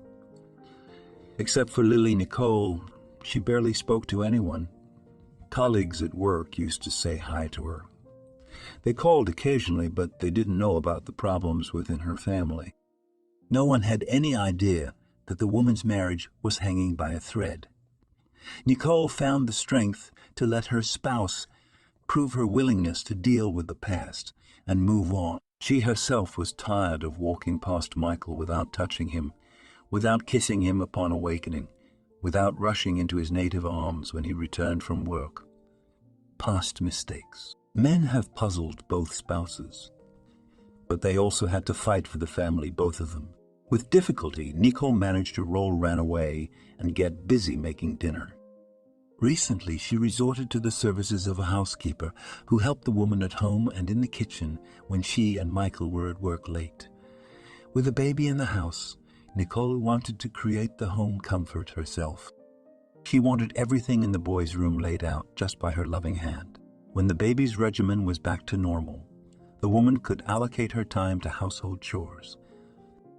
Except for Lily Nicole, she barely spoke to anyone. Colleagues at work used to say hi to her. They called occasionally, but they didn't know about the problems within her family. No one had any idea that the woman's marriage was hanging by a thread. Nicole found the strength to let her spouse prove her willingness to deal with the past and move on. She herself was tired of walking past Michael without touching him, without kissing him upon awakening, without rushing into his native arms when he returned from work. Past mistakes. Men have puzzled both spouses, but they also had to fight for the family, both of them. With difficulty, Nicole managed to ran away and get busy making dinner. Recently, she resorted to the services of a housekeeper who helped the woman at home and in the kitchen when she and Michael were at work late. With a baby in the house, Nicole wanted to create the home comfort herself. She wanted everything in the boys' room laid out just by her loving hand. When the baby's regimen was back to normal, the woman could allocate her time to household chores.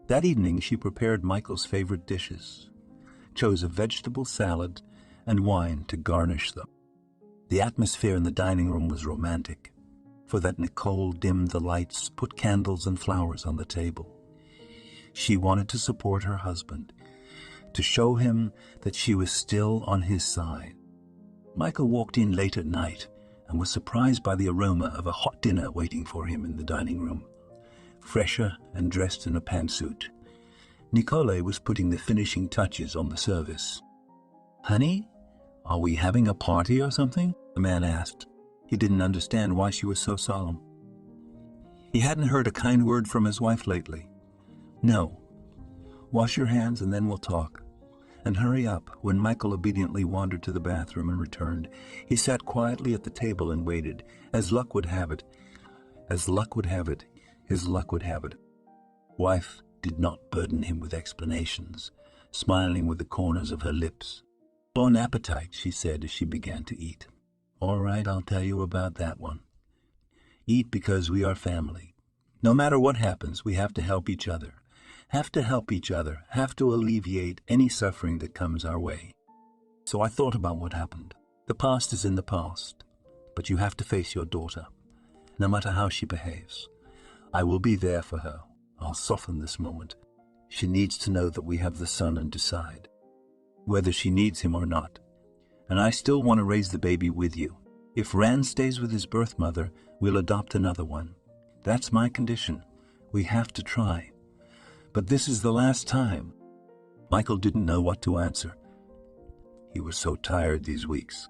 That evening, she prepared Michael's favorite dishes, chose a vegetable salad, and wine to garnish them. The atmosphere in the dining room was romantic. For that, Nicole dimmed the lights, put candles and flowers on the table. She wanted to support her husband, to show him that she was still on his side. Michael walked in late at night and was surprised by the aroma of a hot dinner waiting for him in the dining room. Fresher and dressed in a pantsuit, Nicole was putting the finishing touches on the service. "Honey, are we having a party or something?" the man asked. He didn't understand why she was so solemn. He hadn't heard a kind word from his wife lately. "No. Wash your hands and then we'll talk. And hurry up." When Michael obediently wandered to the bathroom and returned, he sat quietly at the table and waited. As luck would have it, his luck would have it. Wife did not burden him with explanations, smiling with the corners of her lips. "Bon appetite," she said as she began to eat. "All right, I'll tell you about that one. Eat because we are family. No matter what happens, we have to help each other. Have to alleviate any suffering that comes our way." So I thought about what happened. The past is in the past, but you have to face your daughter, no matter how she behaves. I will be there for her. I'll soften this moment. She needs to know that we have the son and decide whether she needs him or not. And I still want to raise the baby with you. If Rand stays with his birth mother, we'll adopt another one. That's my condition. We have to try. But this is the last time. Michael didn't know what to answer. He was so tired these weeks,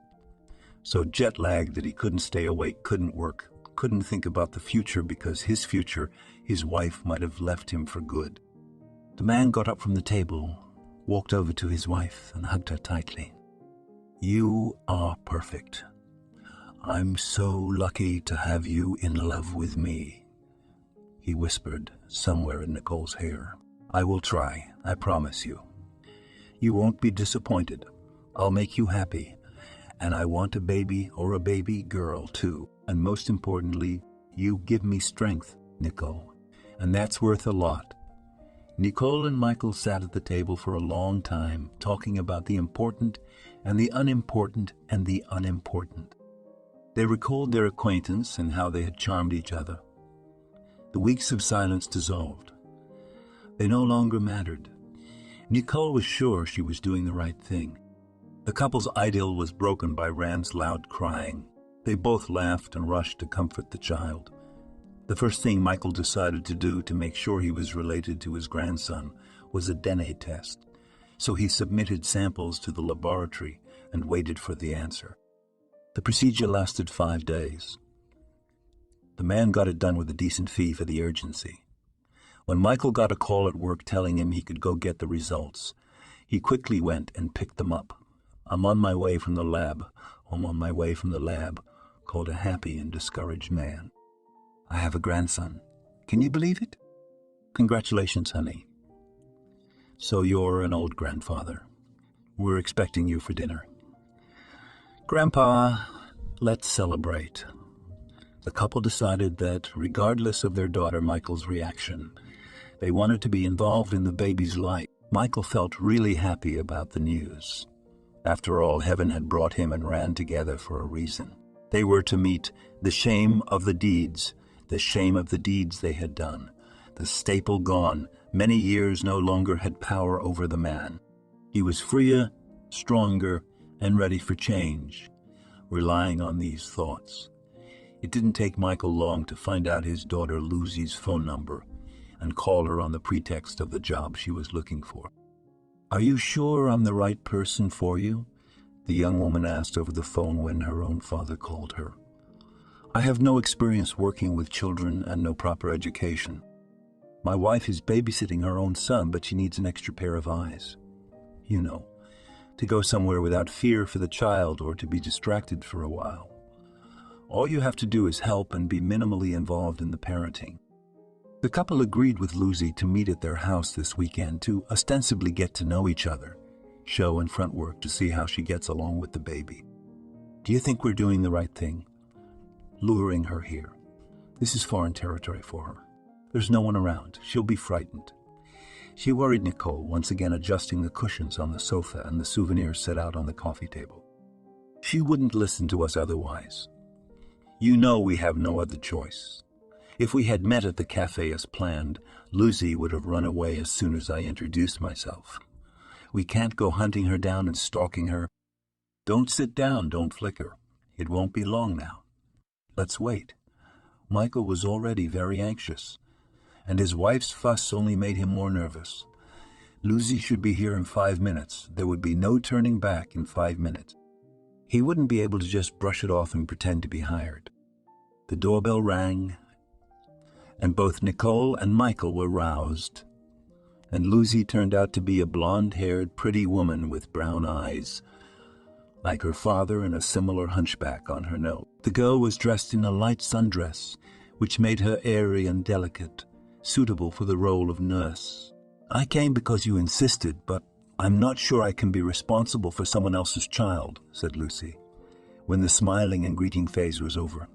so jet-lagged that he couldn't stay awake, couldn't work, couldn't think about the future because his wife might have left him for good. The man got up from the table, walked over to his wife and hugged her tightly. "You are perfect. I'm so lucky to have you in love with me," he whispered somewhere in Nicole's hair. "I will try, I promise you. You won't be disappointed. I'll make you happy. And I want a baby or a baby girl too. And most importantly, you give me strength, Nicole. And that's worth a lot." Nicole and Michael sat at the table for a long time, talking about the important and the unimportant and the unimportant. They recalled their acquaintance and how they had charmed each other. The weeks of silence dissolved. They no longer mattered. Nicole was sure she was doing the right thing. The couple's idyll was broken by Rand's loud crying. They both laughed and rushed to comfort the child. The first thing Michael decided to do to make sure he was related to his grandson was a DNA test. So he submitted samples to the laboratory and waited for the answer. The procedure lasted 5 days. The man got it done with a decent fee for the urgency. When Michael got a call at work telling him he could go get the results, he quickly went and picked them up. I'm on my way from the lab, called a happy and discouraged man. I have a grandson. Can you believe it? Congratulations, honey. So you're an old grandfather. We're expecting you for dinner. Grandpa, let's celebrate. The couple decided that, regardless of their daughter Michael's reaction, they wanted to be involved in the baby's life. Michael felt really happy about the news. After all, heaven had brought him and Ran together for a reason. They were to meet the shame of the deeds they had done. The staple gone, many years no longer had power over the man. He was freer, stronger, and ready for change, relying on these thoughts. It didn't take Michael long to find out his daughter Lucy's phone number and call her on the pretext of the job she was looking for. Are you sure I'm the right person for you? The young woman asked over the phone when her own father called her. I have no experience working with children and no proper education. My wife is babysitting her own son, but she needs an extra pair of eyes. You know, to go somewhere without fear for the child or to be distracted for a while. All you have to do is help and be minimally involved in the parenting. The couple agreed with Lucy to meet at their house this weekend to ostensibly get to know each other, show and front work to see how she gets along with the baby. Do you think we're doing the right thing? Luring her here. This is foreign territory for her. There's no one around. She'll be frightened. She worried Nicole, once again adjusting the cushions on the sofa and the souvenirs set out on the coffee table. She wouldn't listen to us otherwise. You know we have no other choice. If we had met at the cafe as planned, Lucy would have run away as soon as I introduced myself. We can't go hunting her down and stalking her. Don't sit down, don't flicker. It won't be long now. Let's wait. Michael was already very anxious, and his wife's fuss only made him more nervous. Lucy should be here in 5 minutes. There would be no turning back in 5 minutes. He wouldn't be able to just brush it off and pretend to be hired. The doorbell rang, and both Nicole and Michael were roused. And Lucy turned out to be a blonde-haired, pretty woman with brown eyes, like her father and a similar hunchback on her nose. The girl was dressed in a light sundress, which made her airy and delicate, suitable for the role of nurse. I came because you insisted, but I'm not sure I can be responsible for someone else's child, said Lucy, when the smiling and greeting phase was over.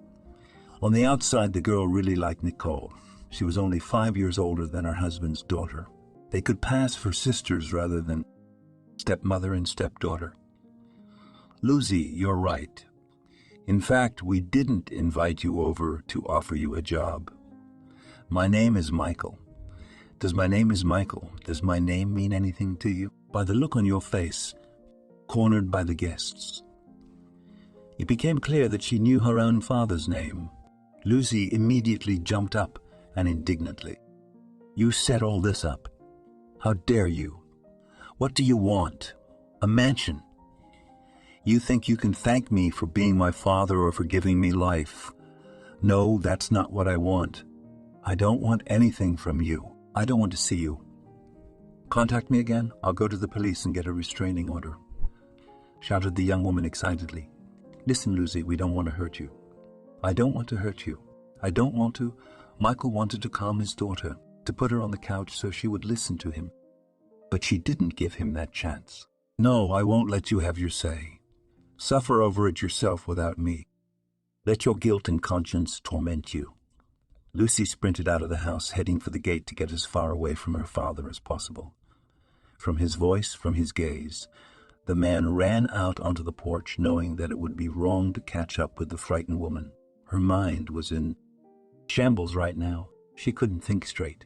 On the outside, the girl really liked Nicole. She was only 5 years older than her husband's daughter. They could pass for sisters rather than stepmother and stepdaughter. Lucy, you're right. In fact, we didn't invite you over to offer you a job. My name is Michael. Does my name mean anything to you? By the look on your face, cornered by the guests. It became clear that she knew her own father's name. Lucy immediately jumped up and indignantly. You set all this up. How dare you? What do you want? A mansion? You think you can thank me for being my father or for giving me life? No, that's not what I want. I don't want anything from you. I don't want to see you. Contact me again, I'll go to the police and get a restraining order, shouted the young woman excitedly. Listen, Lucy, we don't want to hurt you. I don't want to hurt you. I don't want to. Michael wanted to calm his daughter, to put her on the couch so she would listen to him. But she didn't give him that chance. No, I won't let you have your say. Suffer over it yourself without me. Let your guilt and conscience torment you. Lucy sprinted out of the house, heading for the gate to get as far away from her father as possible. From his voice, from his gaze, the man ran out onto the porch, knowing that it would be wrong to catch up with the frightened woman. Her mind was in shambles right now. She couldn't think straight.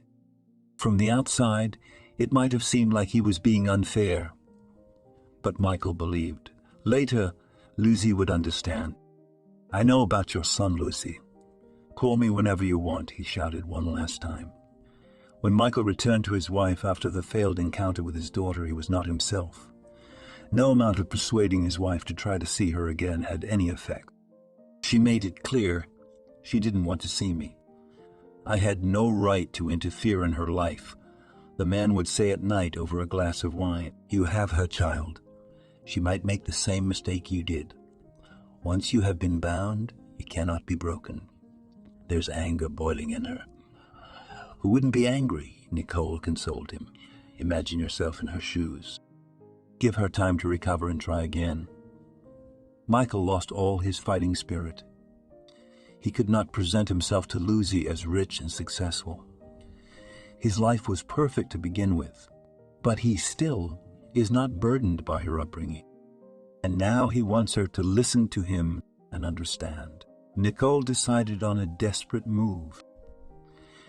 From the outside, it might have seemed like he was being unfair. But Michael believed. Later, Lucy would understand. I know about your son, Lucy. Call me whenever you want, he shouted one last time. When Michael returned to his wife after the failed encounter with his daughter, he was not himself. No amount of persuading his wife to try to see her again had any effect. She made it clear She didn't want to see me. I had no right to interfere in her life. The man would say at night over a glass of wine, "You have her, child. She might make the same mistake you did. Once you have been bound, you cannot be broken." There's anger boiling in her. Who wouldn't be angry? Nicole consoled him. Imagine yourself in her shoes. Give her time to recover and try again. Michael lost all his fighting spirit. He could not present himself to Lucy as rich and successful. His life was perfect to begin with, but he still is not burdened by her upbringing. And now he wants her to listen to him and understand. Nicole decided on a desperate move.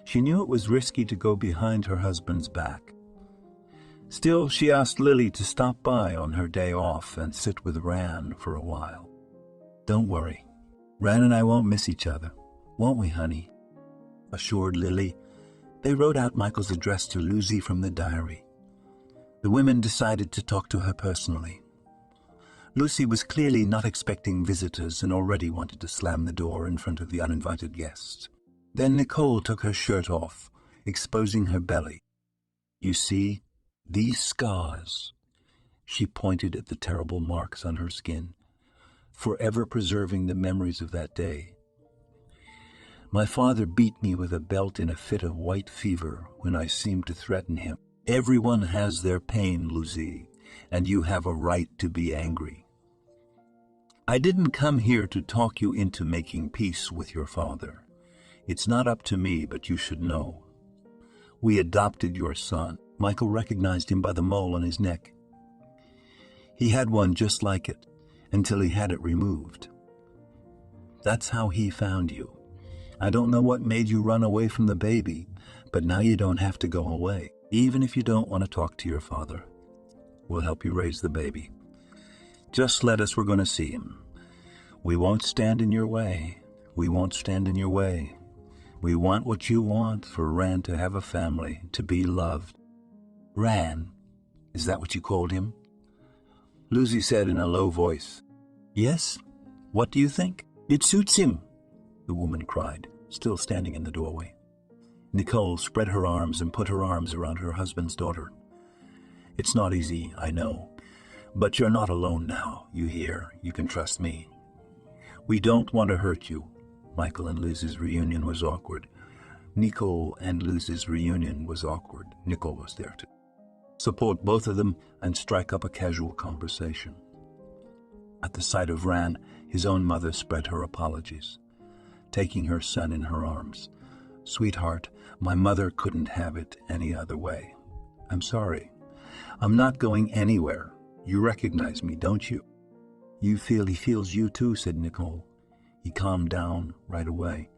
She knew it was risky to go behind her husband's back. Still, she asked Lily to stop by on her day off and sit with Ran for a while. "Don't worry. Ran and I won't miss each other, won't we, honey?" assured Lily. They wrote out Michael's address to Lucy from the diary. The women decided to talk to her personally. Lucy was clearly not expecting visitors and already wanted to slam the door in front of the uninvited guests. Then Nicole took her shirt off, exposing her belly. "You see, these scars," she pointed at the terrible marks on her skin, "forever preserving the memories of that day. My father beat me with a belt in a fit of white fever when I seemed to threaten him. Everyone has their pain, Lucy, and you have a right to be angry. I didn't come here to talk you into making peace with your father. It's not up to me, but you should know. We adopted your son." Michael recognized him by the mole on his neck. He had one just like it, until he had it removed. "That's how he found you. I don't know what made you run away from the baby, but now you don't have to go away, even if you don't want to talk to your father. We'll help you raise the baby. Just let us, we're going to see him. We won't stand in your way. We won't stand in your way. We want what you want, for Ran to have a family, to be loved." "Ran? Is that what you called him?" Lucy said in a low voice. "Yes? What do you think?" "It suits him," the woman cried, still standing in the doorway. Nicole spread her arms and put her arms around her husband's daughter. "It's not easy, I know. But you're not alone now, you hear? You can trust me. We don't want to hurt you." Michael and Liz's reunion was awkward. Nicole and Liz's reunion was awkward. Nicole was there to support both of them and strike up a casual conversation. At the sight of Ran, his own mother spread her apologies, taking her son in her arms. "Sweetheart, my mother couldn't have it any other way. I'm sorry. I'm not going anywhere. You recognize me, don't you?" "You feel he feels you too," said Nicole. He calmed down right away,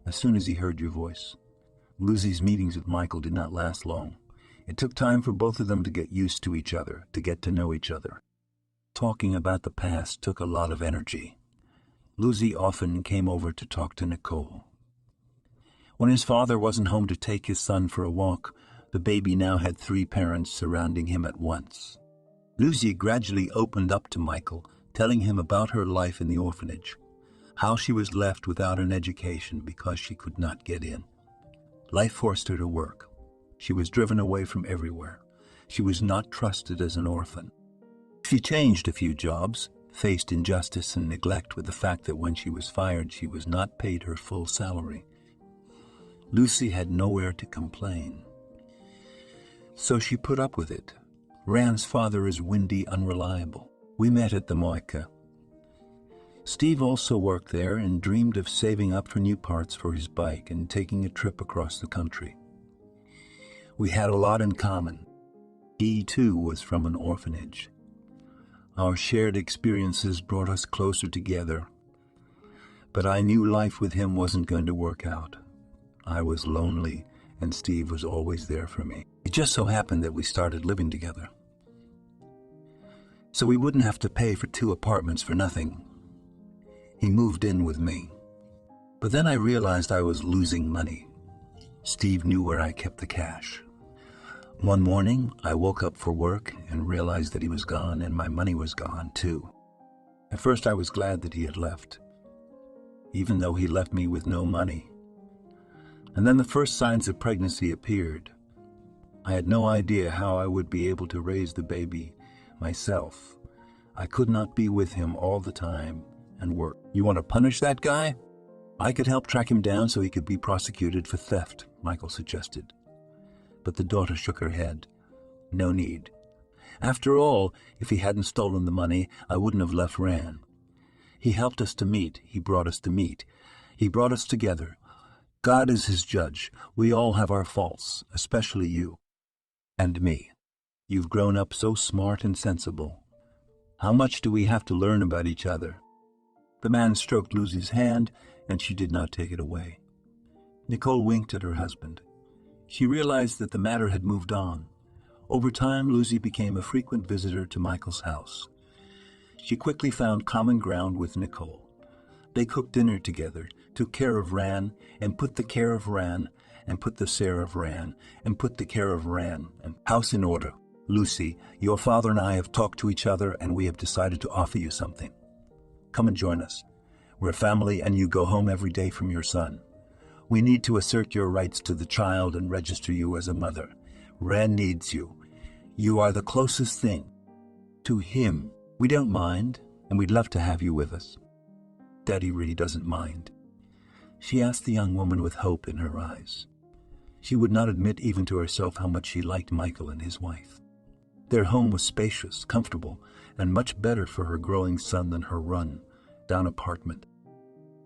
as soon as he heard your voice. Lucy's meetings with Michael did not last long. It took time for both of them to get used to each other, to get to know each other. Talking about the past took a lot of energy. Lucy often came over to talk to Nicole. When his father wasn't home to take his son for a walk, the baby now had 3 parents surrounding him at once. Lucy gradually opened up to Michael, telling him about her life in the orphanage, how she was left without an education because she could not get in. Life forced her to work. She was driven away from everywhere. She was not trusted as an orphan. She changed a few jobs, faced injustice and neglect with the fact that when she was fired, she was not paid her full salary. Lucy had nowhere to complain. So she put up with it. Ran's father is windy, unreliable. We met at the Moika. Steve also worked there and dreamed of saving up for new parts for his bike and taking a trip across the country. We had a lot in common. He, too, was from an orphanage. Our shared experiences brought us closer together. But I knew life with him wasn't going to work out. I was lonely, and Steve was always there for me. It just so happened that we started living together. So we wouldn't have to pay for 2 apartments for nothing. He moved in with me. But then I realized I was losing money. Steve knew where I kept the cash. One morning, I woke up for work and realized that he was gone and my money was gone too. At first I was glad that he had left. even though he left me with no money. And then the first signs of pregnancy appeared. I had no idea how I would be able to raise the baby myself. I could not be with him all the time and work. You want to punish that guy? I could help track him down so he could be prosecuted for theft, Michael suggested. But the daughter shook her head. No need. After all, if he hadn't stolen the money, I wouldn't have left Ran. He helped us to meet. He brought us to meet. He brought us together. God is his judge. We all have our faults, especially you. And me. You've grown up so smart and sensible. How much do we have to learn about each other? The man stroked Lucy's hand, and she did not take it away. Nicole winked at her husband. She realized that the matter had moved on. Over time, Lucy became a frequent visitor to Michael's house. She quickly found common ground with Nicole. They cooked dinner together, took care of Ran, and put the care of Ran, and put the care of Ran, and put the care of Ran, and house in order. Lucy, your father and I have talked to each other, and we have decided to offer you something. Come and join us. We're a family, and you go home every day from your son. We need to assert your rights to the child and register you as a mother. Ran needs you. You are the closest thing to him. We don't mind, and we'd love to have you with us. Daddy really doesn't mind. She asked the young woman with hope in her eyes. She would not admit even to herself how much she liked Michael and his wife. Their home was spacious, comfortable, and much better for her growing son than her run-down apartment.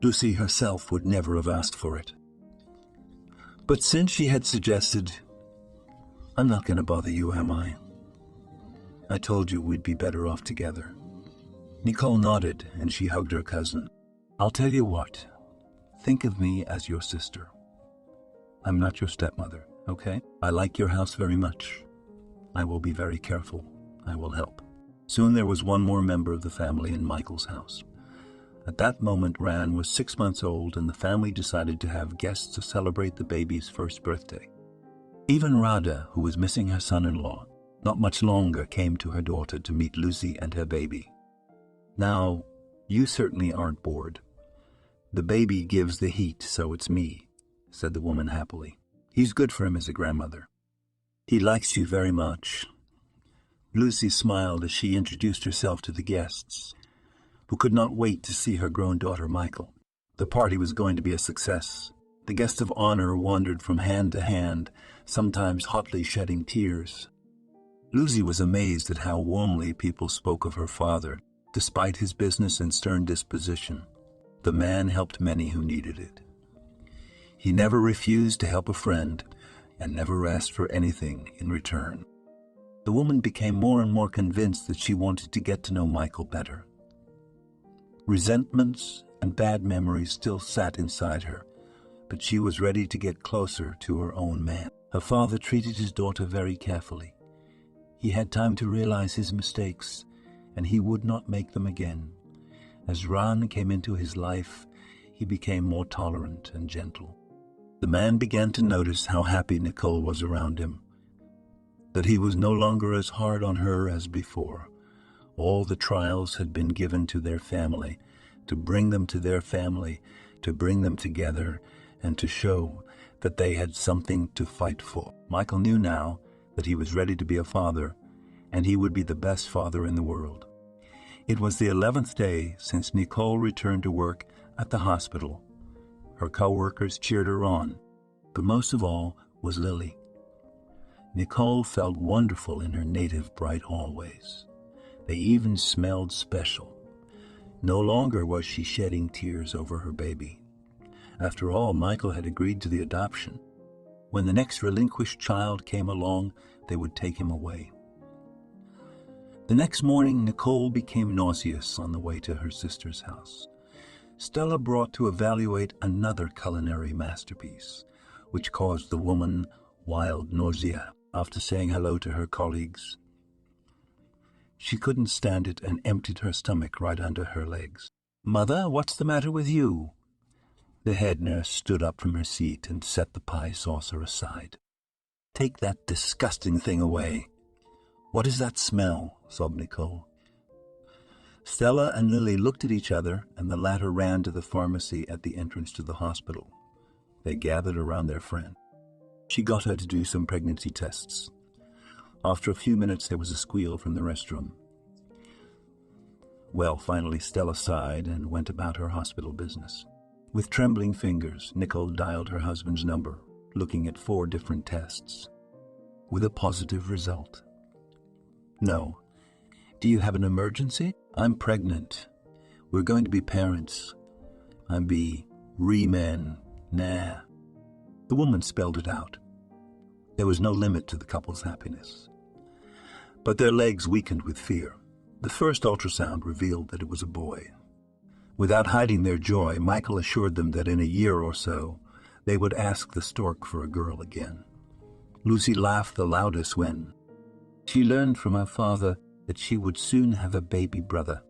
Lucy herself would never have asked for it. But since she had suggested, I'm not going to bother you, am I? I told you we'd be better off together. Nicole nodded, and she hugged her cousin. I'll tell you what. Think of me as your sister. I'm not your stepmother, okay? I like your house very much. I will be very careful. I will help. Soon there was one more member of the family in Michael's house. At that moment, Ran was 6 months old, and the family decided to have guests to celebrate the baby's first birthday. Even Radha, who was missing her son-in-law, not much longer came to her daughter to meet Lucy and her baby. Now, you certainly aren't bored. The baby gives the heat, so it's me, said the woman happily. He's good for him as a grandmother. He likes you very much. Lucy smiled as she introduced herself to the guests, who could not wait to see her grown daughter Michael. The party was going to be a success. The guest of honor wandered from hand to hand, sometimes hotly shedding tears. Lucy was amazed at how warmly people spoke of her father, despite his business and stern disposition. The man helped many who needed it. He never refused to help a friend and never asked for anything in return. The woman became more and more convinced that she wanted to get to know Michael better. Resentments and bad memories still sat inside her, but she was ready to get closer to her own man. Her father treated his daughter very carefully. He had time to realize his mistakes, and he would not make them again. As Ran came into his life, he became more tolerant and gentle. The man began to notice how happy Nicole was around him, that he was no longer as hard on her as before. All the trials had been given to their family, to bring them to their family, to bring them together, and to show that they had something to fight for. Michael knew now that he was ready to be a father, and he would be the best father in the world. It was the 11th day since Nicole returned to work at the hospital. Her co-workers cheered her on, but most of all was Lily. Nicole felt wonderful in her native bright hallways. They even smelled special. No longer was she shedding tears over her baby. After all, Michael had agreed to the adoption. When the next relinquished child came along, they would take him away. The next morning, Nicole became nauseous on the way to her sister's house. Stella brought to evaluate another culinary masterpiece, which caused the woman wild nausea. After saying hello to her colleagues, she couldn't stand it and emptied her stomach right under her legs. "Mother, what's the matter with you?" The head nurse stood up from her seat and set the pie saucer aside. "Take that disgusting thing away." "What is that smell?" sobbed Nicole. Stella and Lily looked at each other, and the latter ran to the pharmacy at the entrance to the hospital. They gathered around their friend. She got her to do some pregnancy tests. After a few minutes, there was a squeal from the restroom. Well, finally, Stella sighed and went about her hospital business. With trembling fingers, Nicole dialed her husband's number, looking at 4 different tests, with a positive result. No. Do you have an emergency? I'm pregnant. We're going to be parents. I'm be re-men. Nah. The woman spelled it out. There was no limit to the couple's happiness. But their legs weakened with fear. The first ultrasound revealed that it was a boy. Without hiding their joy, Michael assured them that in a year or so, they would ask the stork for a girl again. Lucy laughed the loudest when she learned from her father that she would soon have a baby brother.